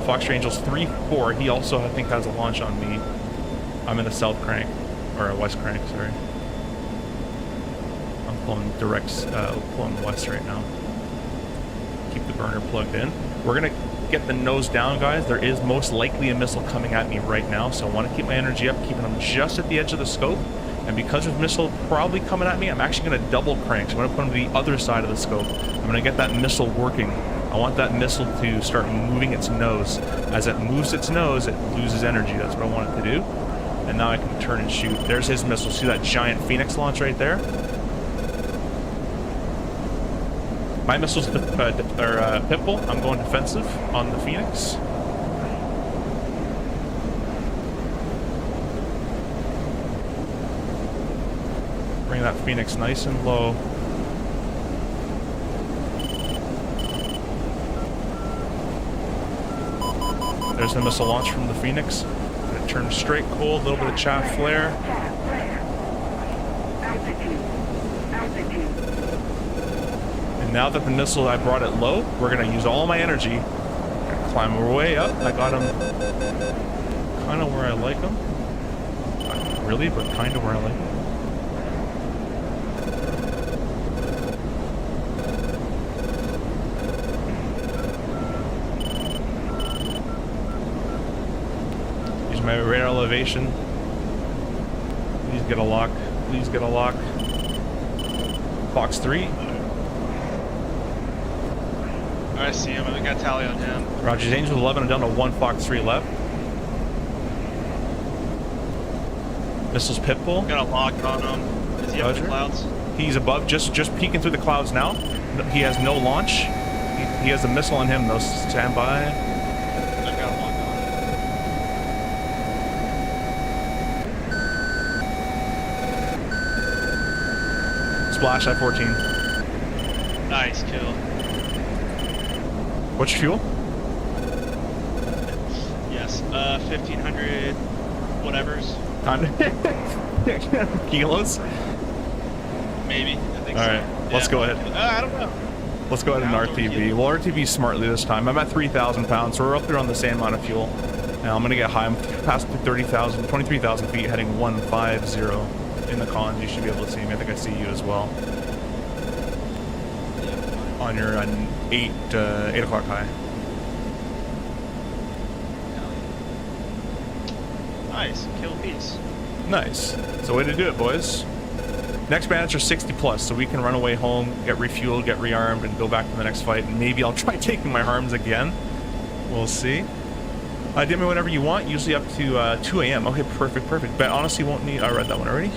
Fox 3 Angel's 3-4. He also I think has a launch on me. I'm in the south crank. Or west crank, sorry. I'm pulling pulling west right now. Keep the burner plugged in. We're gonna get the nose down, guys. There is most likely a missile coming at me right now, so I want to keep my energy up, keeping them just at the edge of the scope. And because there's a missile probably coming at me, I'm actually gonna double crank. So I'm gonna put them to the other side of the scope. I'm gonna get that missile working. I want that missile to start moving its nose. As it moves its nose, it loses energy. That's what I want it to do. And now I can turn and shoot. There's his missile. See that giant Phoenix launch right there? My missile's Pitbull. I'm going defensive on the Phoenix. Bring that Phoenix nice and low. There's the missile launch from the Phoenix. Gonna turn straight cold, a little bit of chaff flare. And now that the missile, I brought it low, we're gonna use all my energy. Gonna climb our way up. I got him kind of where I like him. Not really, but kind of where I like him. Use my radar elevation. Please get a lock. Please get a lock. Fox 3. I see him. I got a tally on him. Roger. Angel 11. I'm down to 1 Fox 3 left. Missiles Pitbull. Got a lock on him. Is he up in the clouds? He's above, just peeking through the clouds now. He has no launch. He has a missile on him though. Stand by. I've got a lock on. Splash I-14. Nice kill. What's your fuel? Yes, 1,500 whatevers. Kilos? Maybe. I think All so. right, let's go ahead. I don't know. Let's go ahead and RTB. We'll RTB smartly this time. I'm at 3,000 pounds, so we're up there on the same amount of fuel. Now I'm gonna get high. I'm past 30,000, 23,000 feet, heading 150 in the cons. You should be able to see me. I think I see you as well. On your 8 o'clock high. Nice. Kill piece. Nice. So way to do it, boys. Next bandits are 60 plus, so we can run away home, get refueled, get rearmed, and go back to the next fight. And maybe I'll try taking my harms again. We'll see. DM me whenever you want, usually up to 2 a.m. Okay, perfect. But honestly, won't need... I read that one already.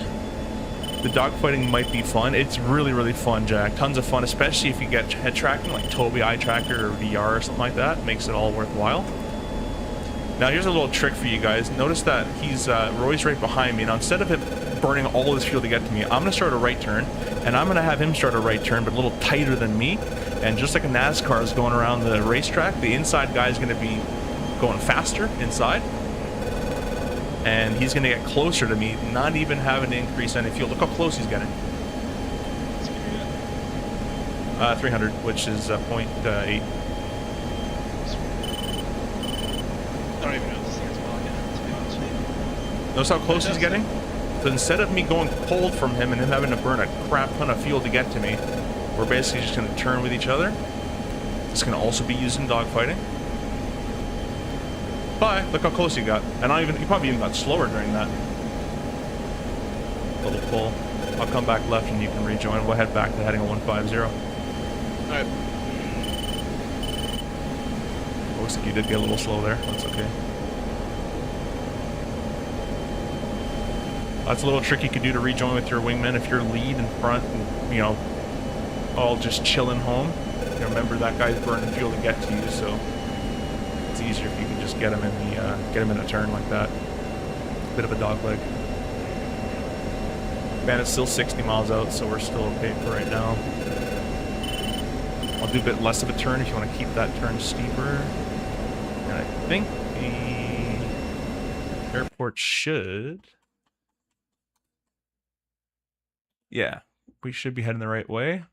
The dogfighting might be fun. It's really, really fun, Jack. Tons of fun, especially if you get head tracking, like Tobii eye tracker or VR or something like that. Makes it all worthwhile. Now, here's a little trick for you guys. Notice that he's Roy's right behind me. Now, instead of him burning all his fuel to get to me, I'm going to start a right turn, and I'm going to have him start a right turn, but a little tighter than me. And just like a NASCAR is going around the racetrack, the inside guy is going to be going faster inside. And he's going to get closer to me, not even having to increase any fuel. Look how close he's getting. 300, which is 0.8. Notice how close he's getting? So instead of me going cold from him and him having to burn a crap ton of fuel to get to me, we're basically just going to turn with each other. This can also be used in dogfighting. But look how close you got. And you probably even got slower during that little pull. I'll come back left and you can rejoin. We'll head back to heading 150. Alright. Looks like you did get a little slow there. That's okay. That's a little trick you could do to rejoin with your wingman if you're lead in front and, you know, all just chilling home. You know, remember that guy's burning fuel to get to you, so it's easier if you can just get him in a turn like that. Bit of a dog leg. Bandit's still 60 miles out, so we're still okay for right now. I'll do a bit less of a turn if you want to keep that turn steeper. And I think the airport should... Yeah, we should be heading the right way.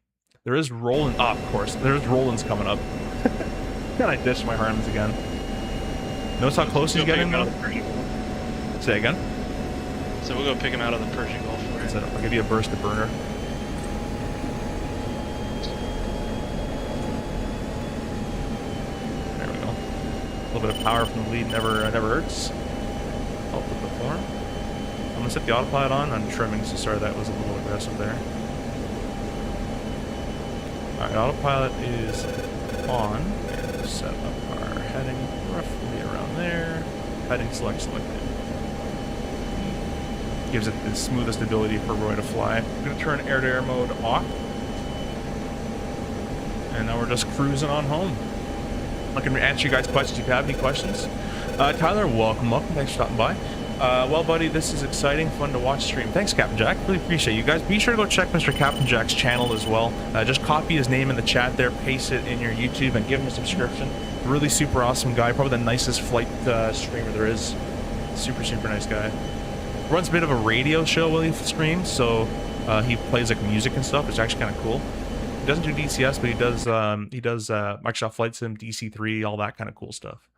There is Roland. Ah, of course. There's Roland's coming up. And I ditched my Harmons again. Notice how close he's getting though? Say again? So we'll go pick him out of the Persian Gulf for you. I'll give you a burst of burner. There we go. A little bit of power from the lead never hurts. Help with the form. I'm gonna set the autopilot on. I'm trimming, so sorry that was a little aggressive there. Alright, autopilot is on. And we'll set up our heading roughly around there. Heading selected. Gives it the smoothest ability for Roy to fly. I'm gonna turn air-to-air mode off. And now we're just cruising on home. I can answer you guys' questions if you have any questions. Tyler, welcome up. Thanks for stopping by. Well, buddy, this is exciting, fun to watch stream. Thanks, Captain Jack. Really appreciate you guys. Be sure to go check Mr. Captain Jack's channel as well. Just copy his name in the chat there, paste it in your YouTube, and give him a subscription. Really super awesome guy. Probably the nicest flight streamer there is. Super, super nice guy. Runs a bit of a radio show while he streams, so he plays like music and stuff. It's actually kind of cool. He doesn't do DCS, but he does Microsoft Flight Sim, DC3, all that kind of cool stuff.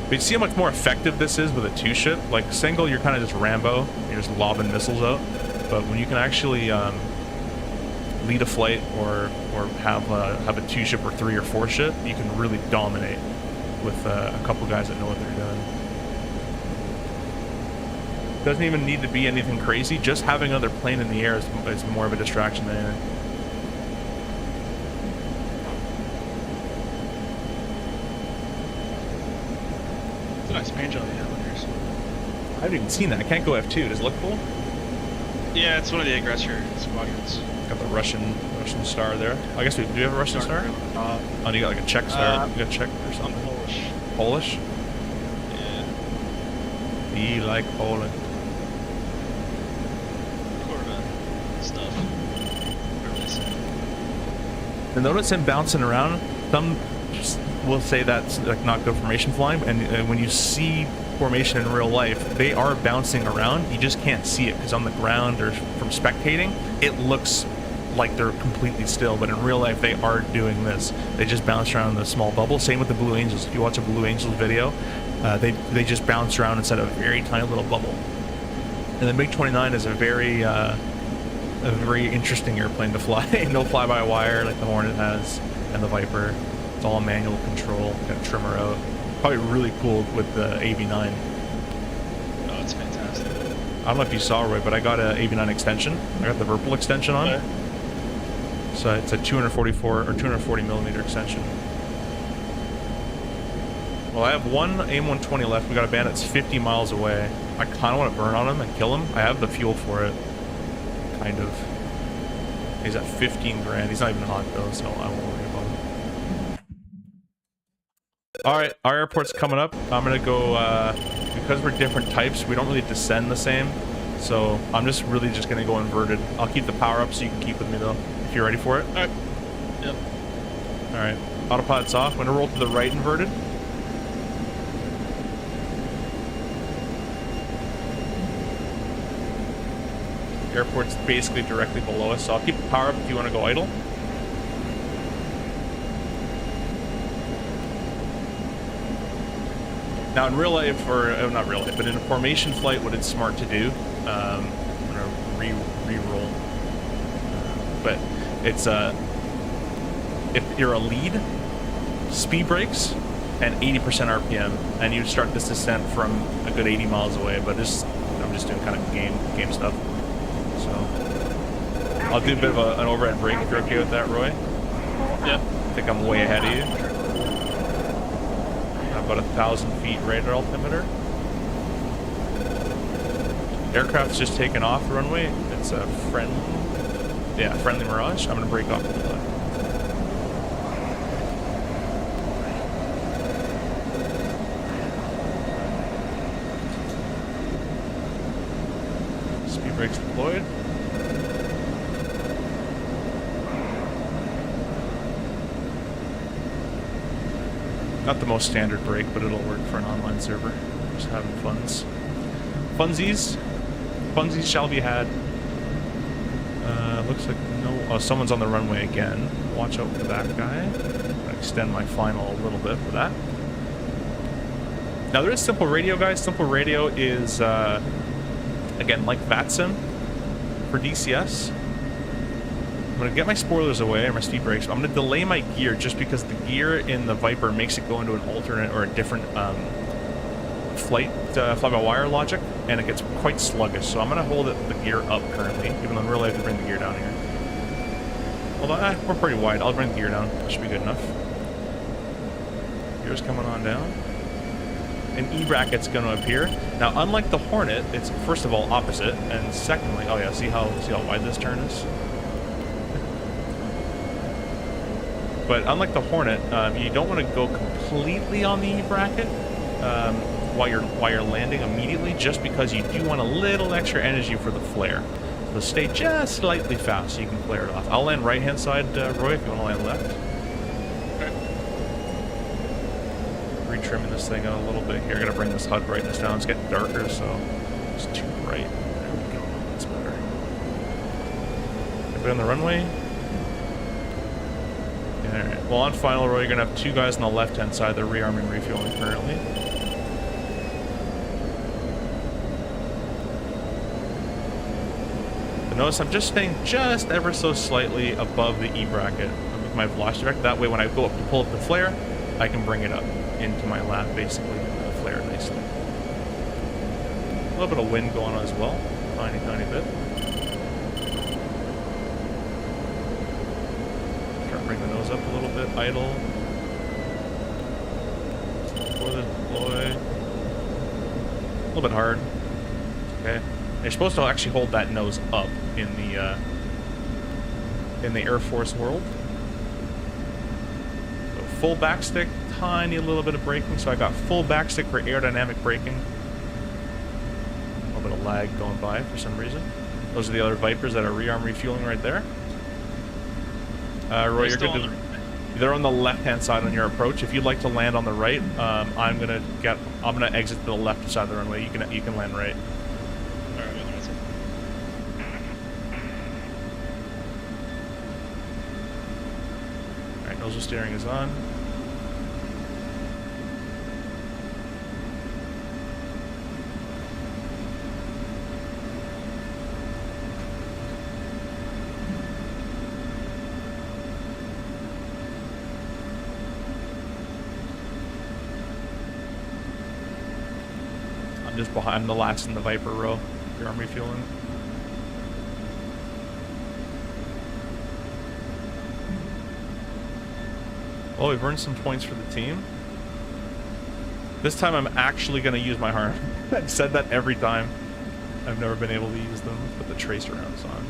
But you see how much more effective this is with a two-ship? Like, single, you're kind of just Rambo. You're just lobbing missiles out. But when you can actually lead a flight or have a two-ship or three or four ship, you can really dominate with a couple guys that know what they're doing. Doesn't even need to be anything crazy. Just having another plane in the air is more of a distraction than anything. Nice paint job you have on yours. I haven't even seen that. I can't go F2. Does it look cool? Yeah, it's one of the aggressor squadrons. Got the Russian star there. I guess do you have a Russian star? Oh, you got like a Czech star. You got Czech or something. Polish. Polish? Yeah. Be like Poland. Corvette stuff. Really sad. And notice him bouncing around. Some will say that's like not good formation flying, and when you see formation in real life, they are bouncing around. You just can't see it because on the ground or from spectating, it looks like they're completely still, but in real life they are doing this. They just bounce around in the small bubble. Same with the Blue Angels. If you watch a Blue Angels video, they just bounce around inside of a very tiny little bubble. And the MiG-29 is a very interesting airplane to fly. No fly-by-wire like the Hornet has and the Viper. It's all manual control. Got a trimmer out. Probably really cool with the AV9. Oh, it's fantastic. I don't know if you saw, Roy, but I got an AV9 extension. I got the Verpal extension on. Okay. So it's a 244 or 240 millimeter extension. Well, I have one AIM-120 left. We got a Bandit that's 50 miles away. I kind of want to burn on him and kill him. I have the fuel for it. Kind of. He's at 15 grand. He's not even hot though, so I won't worry about him. Alright, our airport's coming up. I'm gonna go, because we're different types, we don't really descend the same. So I'm just really just gonna go inverted. I'll keep the power up so you can keep with me though, if you're ready for it. Alright. Yep. Alright, autopilot's off. I'm gonna roll to the right inverted. Airport's basically directly below us, so I'll keep the power up if you want to go idle. Now in real life, or not real life, but in a formation flight, what it's smart to do, I'm gonna re-roll, but it's if you're a lead, speed brakes, and 80% RPM, and you start this descent from a good 80 miles away. But I'm just doing kind of game stuff. So I'll do a bit of an overhead brake if you're okay with that, Roy. Yeah. I think I'm way ahead of you. About 1,000 feet radar altimeter. Aircraft's just taken off the runway. It's a friendly Mirage. I'm gonna brake off to the left. Speed brakes deployed. Not the most standard brake, but it'll work for an online server. Just having funsies shall be had. Looks like no. Oh, someone's on the runway again. Watch out for that guy. I'm gonna extend my final a little bit for that. Now there is simple radio, guys. Simple radio is again like VATSIM for DCS. I'm going to get my spoilers away, or my speed brakes. I'm going to delay my gear just because the gear in the Viper makes it go into an alternate or a different fly-by-wire logic, and it gets quite sluggish. So I'm going to hold the gear up currently, even though I'm really have to bring the gear down here. Although, we're pretty wide. I'll bring the gear down. That should be good enough. Gear's coming on down. An E-bracket's going to appear. Now, unlike the Hornet, it's, first of all, opposite, and secondly, oh yeah, see how wide this turn is? But unlike the Hornet, you don't want to go completely on the E-bracket while you're landing immediately, just because you do want a little extra energy for the flare. So stay just slightly fast so you can flare it off. I'll land right-hand side, Roy, if you want to land left. Okay. Retrimming this thing out a little bit here. Gonna bring this HUD brightness down. It's getting darker, so it's too bright. There we go. That's better. Put it on the runway. Alright, well on final row, you're going to have two guys on the left-hand side. They're rearming, refueling currently. But notice I'm just staying just ever so slightly above the E-bracket with my velocity director. That way when I go up to pull up the flare, I can bring it up into my lap, basically, and flare nicely. A little bit of wind going on as well. Tiny bit. Bring the nose up a little bit, idle. For the deploy. A little bit hard. Okay. You're supposed to actually hold that nose up in the Air Force world. So full backstick, tiny little bit of braking. So I got full backstick for aerodynamic braking. A little bit of lag going by for some reason. Those are the other Vipers that are rearm refueling right there. Roy, you're good to... They're on the left-hand side on your approach. If you'd like to land on the right, I'm gonna exit to the left side of the runway. You can land right. Alright, nozzle steering is on. Just behind the last in the Viper row. Your arm refueling. Oh, we've earned some points for the team. This time I'm actually going to use my harm. I've said that every time. I've never been able to use them. Put the tracer rounds on.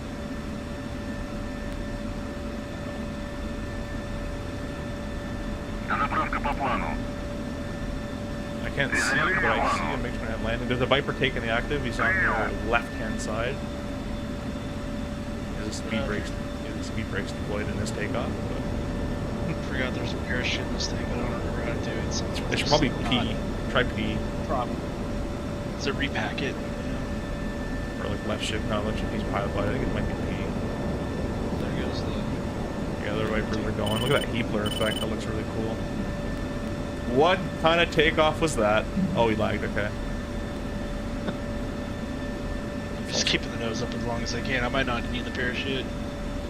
I can't see it, but I see him make sure I'm landing. There's a Viper taking the active. He's on the left-hand side. His speed brakes deployed in his takeoff. But Forgot there's a parachute in this thing, but I don't remember how to do it. So it should probably P. Try P. Probably. Is it repack it? Or like left shift. No, left shift. He's pilot flight. I think it might be P. There goes the... Yeah, the Vipers are going. Look at that Heapler effect. That looks really cool. What kind of takeoff was that? Oh, he lagged. Okay. Just keeping the nose up as long as I can. I might not need the parachute.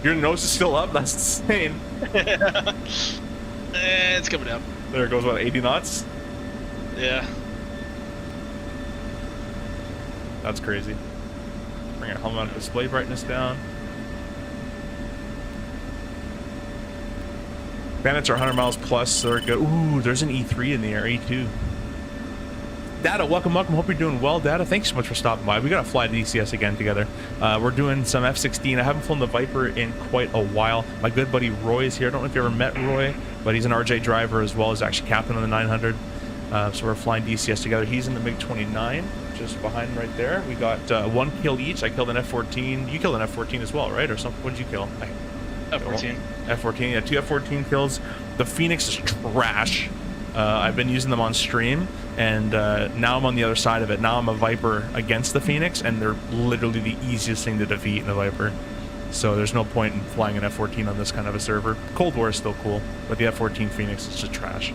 Your nose is still up? That's insane. It's coming down. There it goes, what, 80 knots? Yeah. That's crazy. Bring our helmet display brightness down. Bandits are 100 miles plus, so they're good. Ooh, there's an E3 in the air, E2. Data, welcome. Hope you're doing well, Data. Thanks so much for stopping by. We got to fly to DCS again together. We're doing some F-16. I haven't flown the Viper in quite a while. My good buddy Roy is here. I don't know if you ever met Roy, but he's an RJ driver as well as actually captain on the 900. So we're flying DCS together. He's in the MiG-29, just behind right there. We got 1 kill each. I killed an F-14. You killed an F-14 as well, right? Or something? What did you kill? F-14. F-14, yeah, 2 F-14 kills. The Phoenix is trash. I've been using them on stream, and now I'm on the other side of it. Now I'm a Viper against the Phoenix, and they're literally the easiest thing to defeat in a Viper. So there's no point in flying an F-14 on this kind of a server. Cold War is still cool, but the F-14 Phoenix is just trash.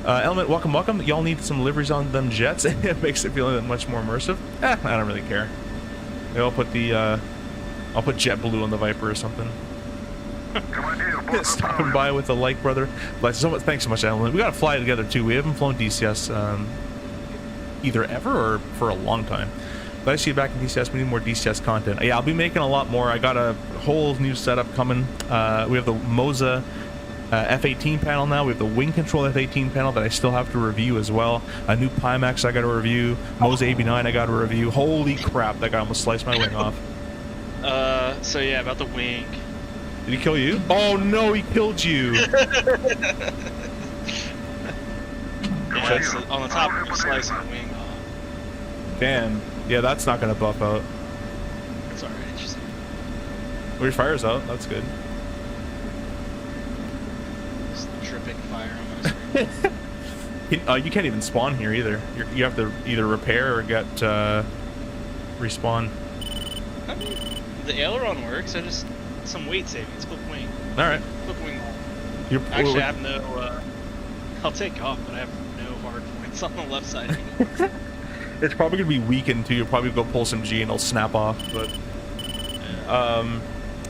Element, welcome. Y'all need some liveries on them jets. It makes it feel much more immersive. I don't really care. Maybe I'll put the, I'll put JetBlue on the Viper or something. Stopping by with a like, brother. But thanks so much, Element. We gotta fly together too. We haven't flown DCS either ever or for a long time. Glad to see you back in DCS. We need more DCS content. Yeah, I'll be making a lot more. I got a whole new setup coming. We have the Moza F-18 panel now. We have the wing control F-18 panel that I still have to review as well. A new Pimax I got to review. Moza 89 I got to review. Holy crap, that guy almost sliced my wing off. So yeah, about the wing. Did he kill you? Oh no, he killed you. Yeah, it's on the top of slicing the wing off. Damn. Yeah, that's not gonna buff out. It's alright, just... Well, your fire's out. That's good. Just dripping fire on my screen. You can't even spawn here either. You have to either repair or get respawn. I mean, the aileron works. I just some weight savings. Flip wing. All right. Flip wing. Actually, I have no. I'll take off, but I have no hard points on the left side. it's probably gonna be weakened too. You'll probably go pull some G and it'll snap off. But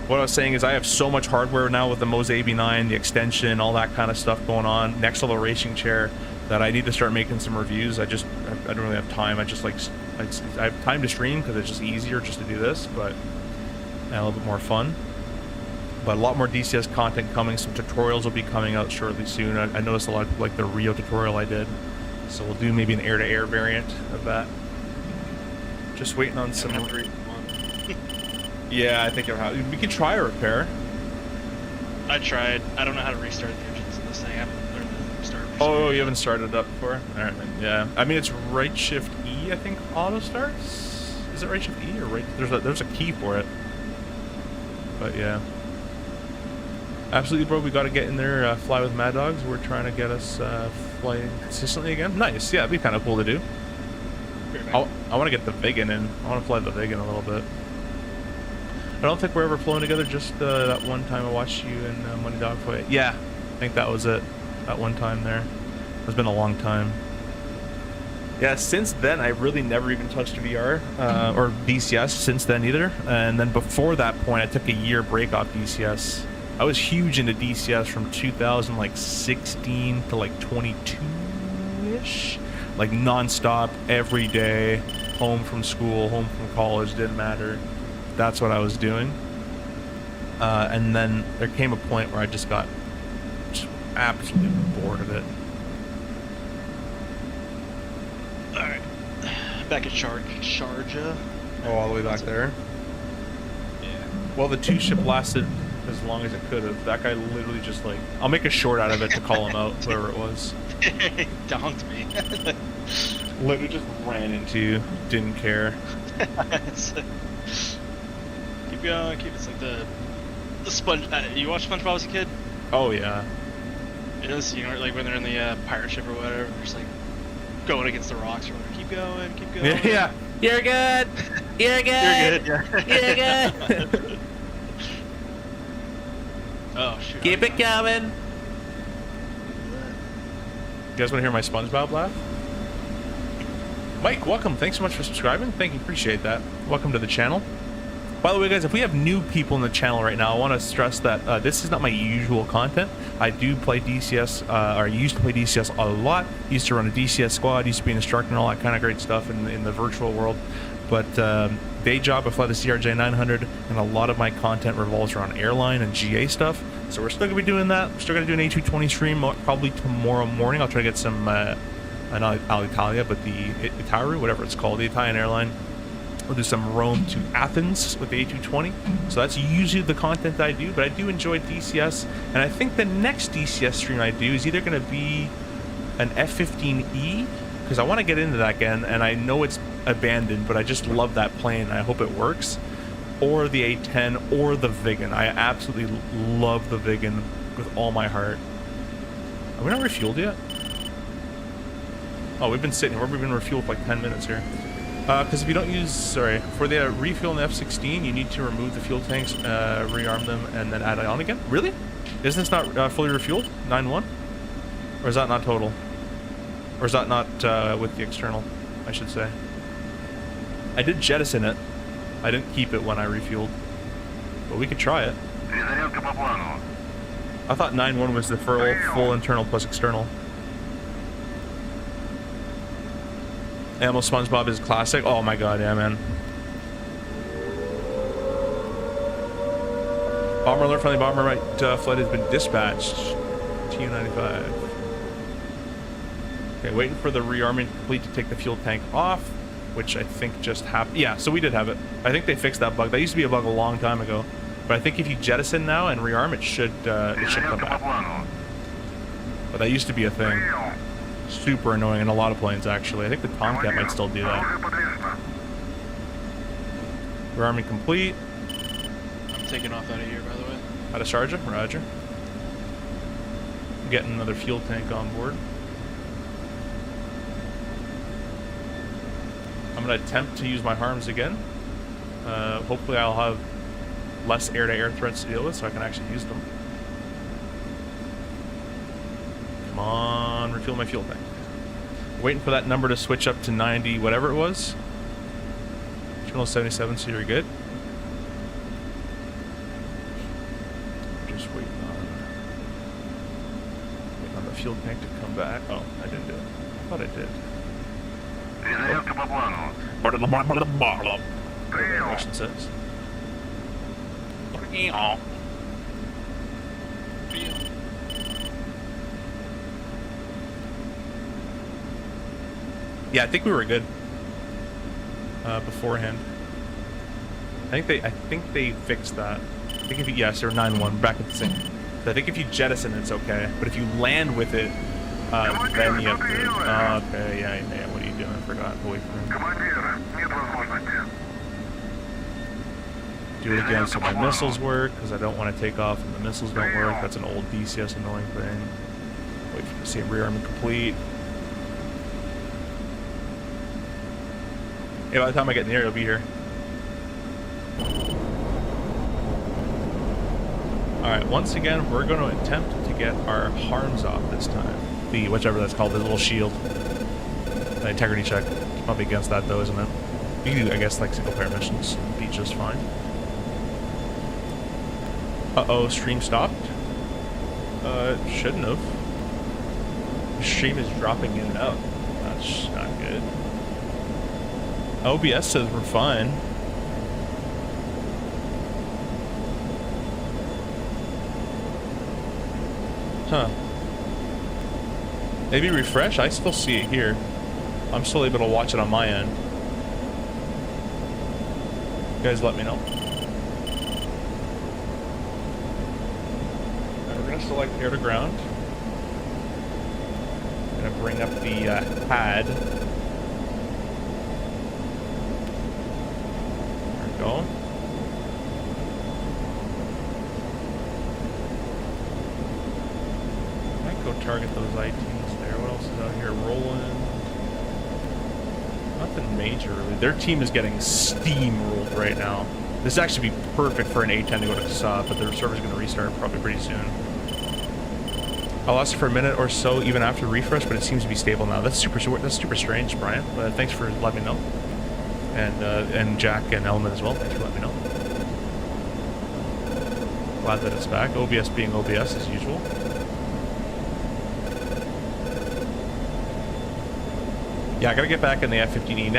what I was saying is I have so much hardware now with the Moza 89, the extension, all that kind of stuff going on. Next level racing chair that I need to start making some reviews. I don't really have time. I have time to stream because it's just easier just to do this, but and a little bit more fun. But a lot more DCS content coming. Some tutorials will be coming out shortly soon. I noticed a lot of, like the Rio tutorial I did. So we'll do maybe an air-to-air variant of that. Just waiting on some... Yeah, I think we could try a repair. I tried. I don't know how to restart the engines in this thing. I haven't learned to start. Oh, you haven't started it up before? Alright, yeah. I mean, it's right shift E, I think, auto starts? Is it right shift E or right... There's a key for it. But yeah. Absolutely, bro. We got to get in there, fly with Mad Dogs. We're trying to get us fly consistently again. Nice. Yeah, it'd be kind of cool to do. I want to get the Vegan in. I want to fly the Vegan a little bit. I don't think we're ever flown together. Just that one time I watched you in Money Dogfight. Yeah, I think that was it. That one time there. It's been a long time. Yeah, since then I really never even touched VR or DCS since then either. And then before that point, I took a year break off DCS. I was huge into DCS from 2016 to like 22-ish, like non-stop every day, home from school, home from college, didn't matter. That's what I was doing. And then there came a point where I just got absolutely bored of it. All right, back at Sharjah. Oh, all the way back there. Yeah. Well, the two ship lasted as long as it could have. That guy literally just like, I'll make a short out of it to call him out, whoever it was. Donked me. Literally just ran into you, didn't care. Keep going, keep it's like the sponge. You watched SpongeBob as a kid? Oh yeah. You know the scene where like when they're in the pirate ship or whatever, they're just like going against the rocks or whatever. Keep going, keep going. Yeah, yeah. You're good. You're good. You're good. Yeah. You're good. Oh shoot. Keep it coming. guys want to hear my SpongeBob laugh? Mike, welcome. Thanks so much for subscribing. Thank you. Appreciate that. Welcome to the channel. By the way, guys, if we have new people in the channel right now, I want to stress that this is not my usual content. I do play DCS, or I used to play DCS a lot. Used to run a DCS squad, used to be an instructor and all that kind of great stuff in the virtual world. But day job, I fly the CRJ 900, and a lot of my content revolves around airline and GA stuff. So we're still going to be doing that. We're still going to do an A220 stream probably tomorrow morning. I'll try to get some, not Alitalia, but the Itaru, whatever it's called, the Italian airline. We'll do some Rome to Athens with the A220. So that's usually the content I do, but I do enjoy DCS. And I think the next DCS stream I do is either going to be an F-15E, because I want to get into that again, and I know it's abandoned, but I just love that plane. I hope it works. Or the A-10 or the Viggen. I absolutely love the Viggen with all my heart. Are we not refueled yet? Oh, we've been sitting here. We've been refueled for like 10 minutes here. Because if you don't use, sorry, for the refuel in the F-16, you need to remove the fuel tanks, rearm them, and then add it on again. Really? Isn't this not fully refueled? 9.1? Or is that not total? Or is that not with the external, I should say? I did jettison it. I didn't keep it when I refueled. But we could try it. I thought 9.1 was the full internal plus external. Ammo SpongeBob is classic. Oh my god, yeah, man. Bomber alert, friendly bomber right flight has been dispatched. Tu-95. Okay, waiting for the rearming complete to take the fuel tank off, which I think just happened. Yeah, so we did have it. I think they fixed that bug. That used to be a bug a long time ago. But I think if you jettison now and rearm, it should come back. But that used to be a thing. Super annoying in a lot of planes, actually. I think the Tomcat might still do that. Rearming complete. I'm taking off out of here, by the way. Out of Sharjah? Roger. Getting another fuel tank on board. I'm going to attempt to use my harms again. Hopefully I'll have less air-to-air threats to deal with so I can actually use them. Come on, refuel my fuel tank. Waiting for that number to switch up to 90, whatever it was. Channel 77, so you're good. Just waiting on the fuel tank to come back. Oh, I didn't do it. I thought I did. Whatever the Russian says. Yeah, I think we were good beforehand. I think they fixed that. I think if you, yes, they're 9.1 back at the same. So I think if you jettison, it's okay. But if you land with it, then you have to. Oh, okay, yeah. What are you doing? I forgot. Wait for him. Do it again so my missiles work, because I don't want to take off and the missiles don't work. That's an old DCS annoying thing. Wait for the same rearming complete. Hey, by the time I get near, it'll be here. Alright, once again, we're going to attempt to get our harms off this time. The, whichever that's called, the little shield. The integrity check. It's probably against that though, isn't it? You can do, I guess, like single player missions. Be just fine. Uh-oh, stream stopped. It shouldn't have. The stream is dropping in and out. That's not good. OBS says we're fine. Huh. Maybe refresh? I still see it here. I'm still able to watch it on my end. You guys let me know. And we're gonna select air to ground. Gonna bring up the HAD. Go. Might go target those ITs there. What else is out here? Rolling. Nothing major really. Their team is getting steamrolled right now. This would actually be perfect for an A10 to go to SOP, but their server's going to restart probably pretty soon. I lost it for a minute or so even after refresh, but it seems to be stable now. That's super strange, Brian. But thanks for letting me know. And Jack and Element as well. Thanks for letting me know. Glad that it's back. OBS being OBS as usual. Yeah, I gotta get back in the F-15E.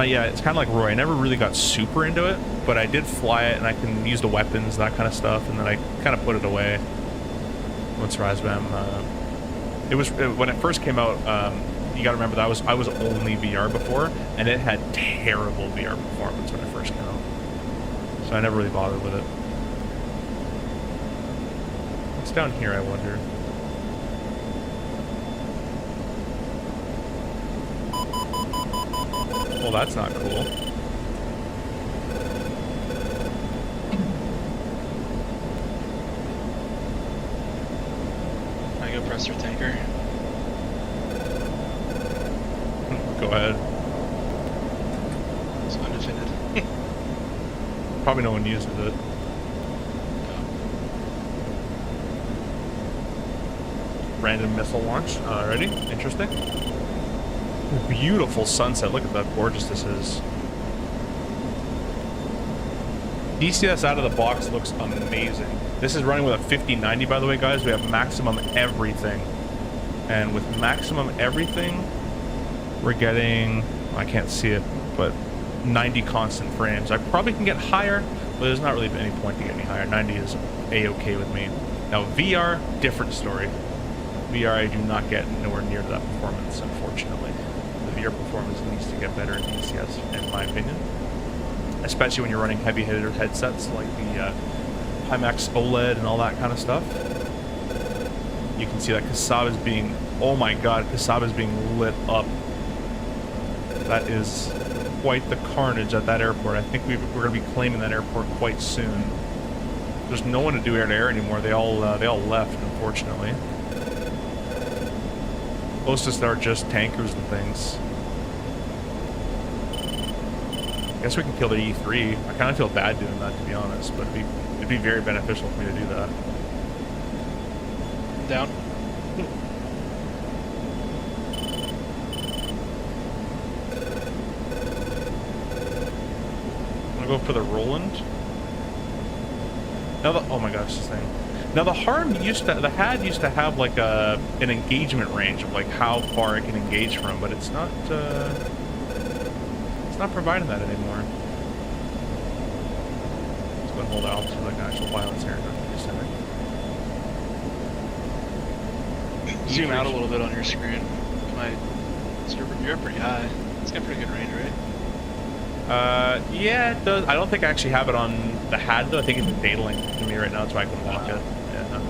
Yeah, it's kind of like Roy. I never really got super into it, but I did fly it, and I can use the weapons, that kind of stuff, and then I kind of put it away once Razbam. When it first came out. You gotta remember that I was only VR before, and it had terrible VR performance when it first came out. So I never really bothered with it. What's down here, I wonder? Well, that's not cool. I go press your tanker. Go ahead. It's undefended. Probably no one uses it. Random missile launch. Alrighty, interesting. Beautiful sunset. Look at that gorgeous this is. DCS out of the box looks amazing. This is running with a 5090, by the way, guys. We have maximum everything. And with maximum everything, we're getting, I can't see it, but 90 constant frames. I probably can get higher, but there's not really any point to get any higher. 90 is a-okay with me. Now VR, different story. VR, I do not get nowhere near that performance, unfortunately. The VR performance needs to get better in DCS, in my opinion. Especially when you're running heavy hitter headsets like the Pimax OLED and all that kind of stuff. You can see that Kasaba's being, oh my god, Kasaba's being lit up. That is quite the carnage at that airport. I think we're going to be claiming that airport quite soon. There's no one to do air-to-air anymore. They all left, unfortunately. Closest are just tankers and things. I guess we can kill the E3. I kind of feel bad doing that, to be honest, but it'd be very beneficial for me to do that. Down. Go for the Roland. Now oh my gosh, this thing. Now the HAD used to have like an engagement range of like how far it can engage from, but it's not providing that anymore. Let's go and hold out to like actual violence here. Zoom out a little bit on your screen. You're up pretty high. It's got pretty good range, right? Yeah, it does. I don't think I actually have it on the HAD though. I think it's a data link to me right now, so I can lock it. Yeah.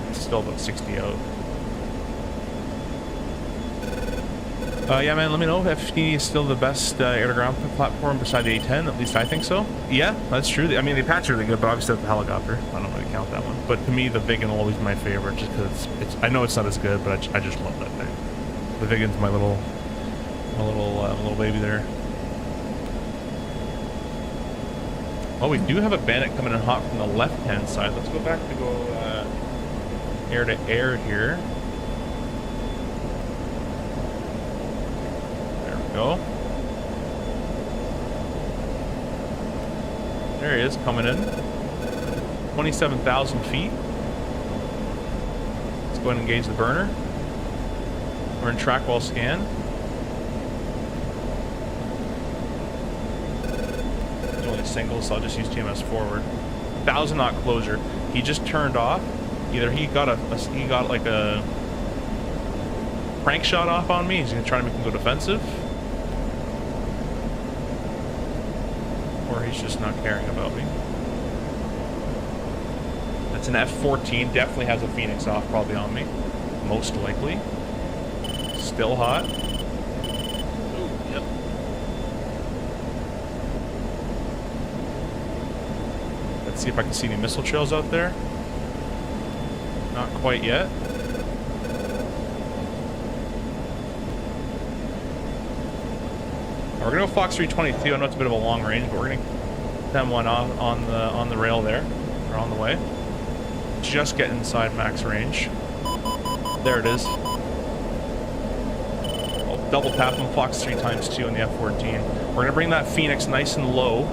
It's still about 60 out. Yeah, man, let me know if F-15 is still the best air-to-ground platform beside the A-10. At least I think so. Yeah, that's true. I mean, the Apache are really good, but obviously that's the helicopter. I don't really count that one. But to me, the Viggen will always be my favorite, just because it's. I know it's not as good, but I just love that thing. The Viggen's my little baby there. Oh, we do have a bandit coming in hot from the left-hand side. Let's go back to go air-to-air here. There we go. There he is, coming in. 27,000 feet. Let's go ahead and engage the burner. We're in track while scan. Single, so I'll just use TMS forward. 1,000 knot closure. He just turned off. Either he got like a prank shot off on me. He's gonna try to make him go defensive, or he's just not caring about me. That's an F-14. Definitely has a Phoenix off, probably on me. Most likely. Still hot. See if I can see any missile trails out there. Not quite yet. We're gonna go Fox 322. I know it's a bit of a long range, but we're gonna send one on the rail there, or on the way. just get inside max range. There it is. I'll double tap him, Fox 3 times 2 on the F-14. We're going to bring that Phoenix nice and low,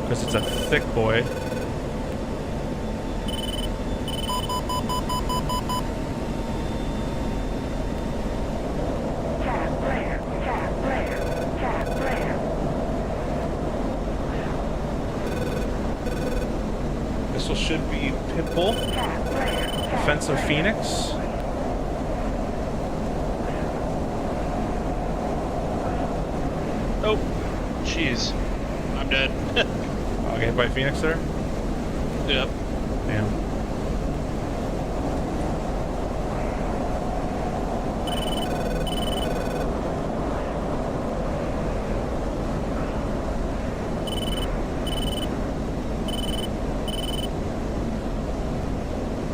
because it's a thick boy. Missile should be Pitbull. Offensive Phoenix. Nope. Jeez. I'm dead. I'll get hit by Phoenix there. Yep. Damn.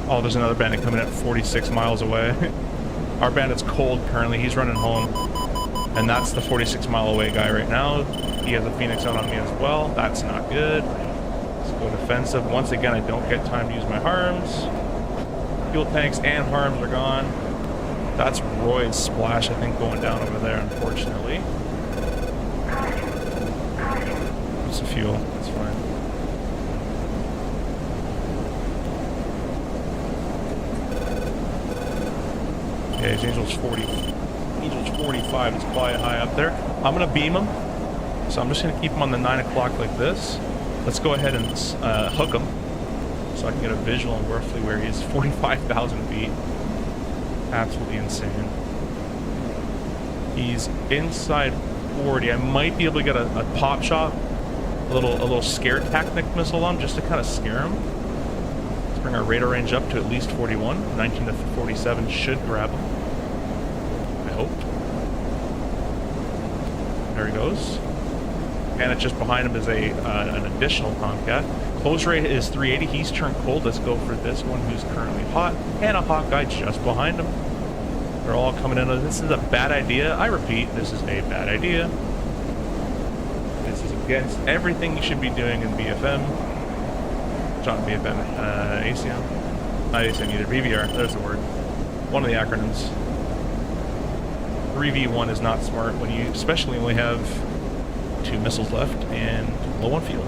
Oh, there's another bandit coming at 46 miles away. Our bandit's cold currently. He's running home. And that's the 46 mile away guy right now. He has a Phoenix out on me as well. That's not good. Let's go defensive. Once again, I don't get time to use my harms. Fuel tanks and harms are gone. That's Roy's splash, I think, going down over there, unfortunately. It's a fuel. That's fine. Okay, his Angel's 40. Angel's 45 is quite high up there. I'm going to beam him. So I'm just going to keep him on the 9 o'clock like this. Let's go ahead and hook him so I can get a visual on roughly where he is. 45,000 feet. Absolutely insane. He's inside 40. I might be able to get a pop shot, a little scare tactic missile on just to kind of scare him. Let's bring our radar range up to at least 41. 19 to 47 should grab him. I hope. There he goes. And just behind him is an additional Tomcat. Close rate is 380. He's turned cold. Let's go for this one who's currently hot. And a hot guy just behind him. They're all coming in. This is a bad idea. I repeat, this is a bad idea. This is against everything you should be doing in BFM. Not BFM, ACM. Not ACM either. BVR. There's the word. One of the acronyms. 3v1 is not smart when you especially only have 2 missiles left and low on fuel.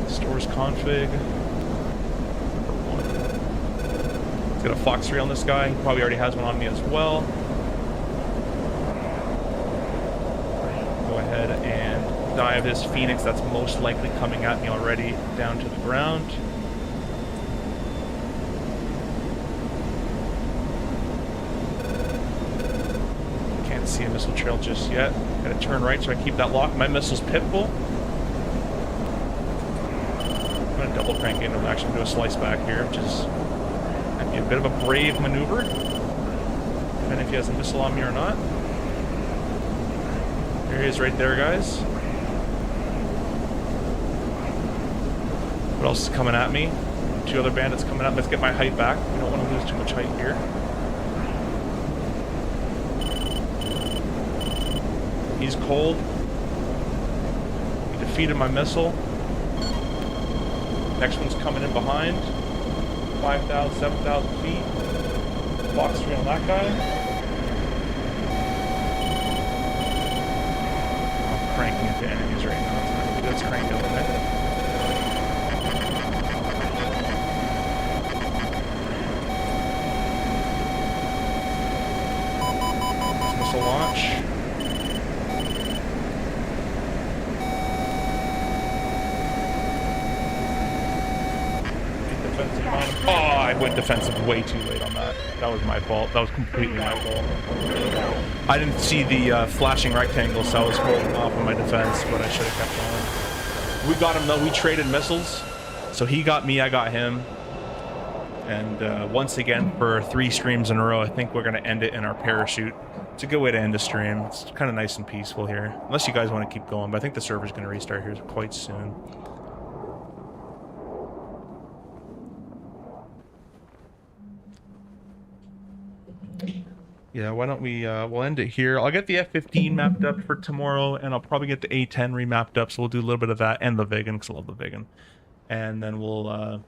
Stores config. Number 1. Let's get a Fox 3 on this guy. He probably already has one on me as well. Go ahead and dive this Phoenix that's most likely coming at me already down to the ground. Can't see a missile trail just yet. Gotta turn right so I keep that lock. My missile's Pitbull. I'm gonna double crank into him. Actually, do a slice back here, which is might be a bit of a brave maneuver. Depending if he has a missile on me or not. There he is right there, guys. What else is coming at me? 2 other bandits coming up. Let's get my height back. We don't want to lose too much height here. He's cold. He defeated my missile. Next one's coming in behind. 5,000, 7,000 feet. Fox 3 on that guy. I'm cranking into enemies right now. Let's crank it a little bit. Missile launch. Oh, I went defensive way too late on that. That was my fault. That was completely my fault. I didn't see the flashing rectangle, so I was holding off on my defense, but I should have kept going. We got him though. We traded missiles. So he got me, I got him. And once again, for 3 streams in a row, I think we're going to end it in our parachute. It's a good way to end a stream. It's kind of nice and peaceful here. Unless you guys want to keep going, but I think the server's going to restart here quite soon. Yeah, why don't we, we'll end it here. I'll get the F-15 mapped up for tomorrow, and I'll probably get the A-10 remapped up, so we'll do a little bit of that, and the Vegan, because I love the Vegan. and then we'll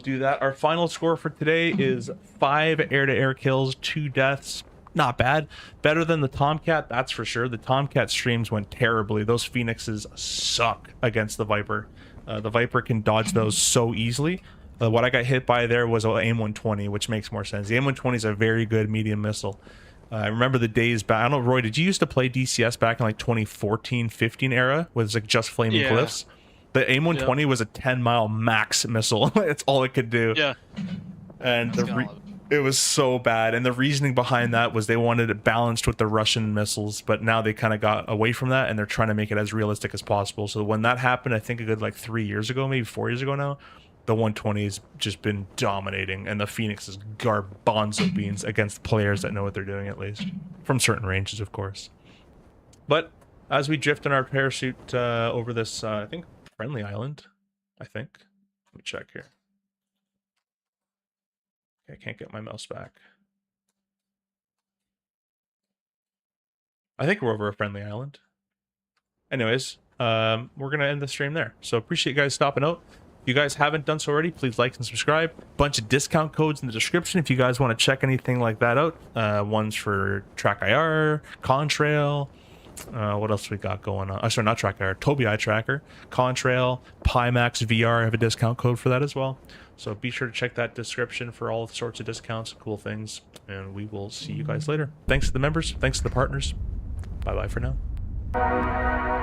do that. Our final score for today is 5 air-to-air kills, 2 deaths. Not bad. Better than the Tomcat, that's for sure. The Tomcat streams went terribly. Those Phoenixes suck against the Viper. The Viper can dodge those so easily. What I got hit by there was an AIM-120, which makes more sense. The AIM-120 is a very good medium missile. I remember the days back. I don't know, Roy, did you used to play DCS back in like 2014-15 era? With like just flaming cliffs? The AIM-120 was a 10-mile max missile. That's all it could do. Yeah. And it was so bad. And the reasoning behind that was they wanted it balanced with the Russian missiles, but now they kind of got away from that and they're trying to make it as realistic as possible. So when that happened, I think a good like 3 years ago, maybe 4 years ago now, the 120 has just been dominating, and the Phoenix is garbanzo beans against players that know what they're doing, at least. From certain ranges, of course. But as we drift in our parachute over this, I think, friendly island, I think. Let me check here. I can't get my mouse back. I think we're over a friendly island. Anyways, we're going to end the stream there. So appreciate you guys stopping out. If you guys haven't done so already, please like and subscribe. Bunch of discount codes in the description if you guys want to check anything like that out. Ones for Track IR, Contrail. What else we got going on? Sorry, not Track IR, Tobii Eye Tracker, Contrail, Pimax VR. I have a discount code for that as well. So be sure to check that description for all sorts of discounts, cool things, and we will see you guys later. Thanks to the members, thanks to the partners. Bye-bye for now.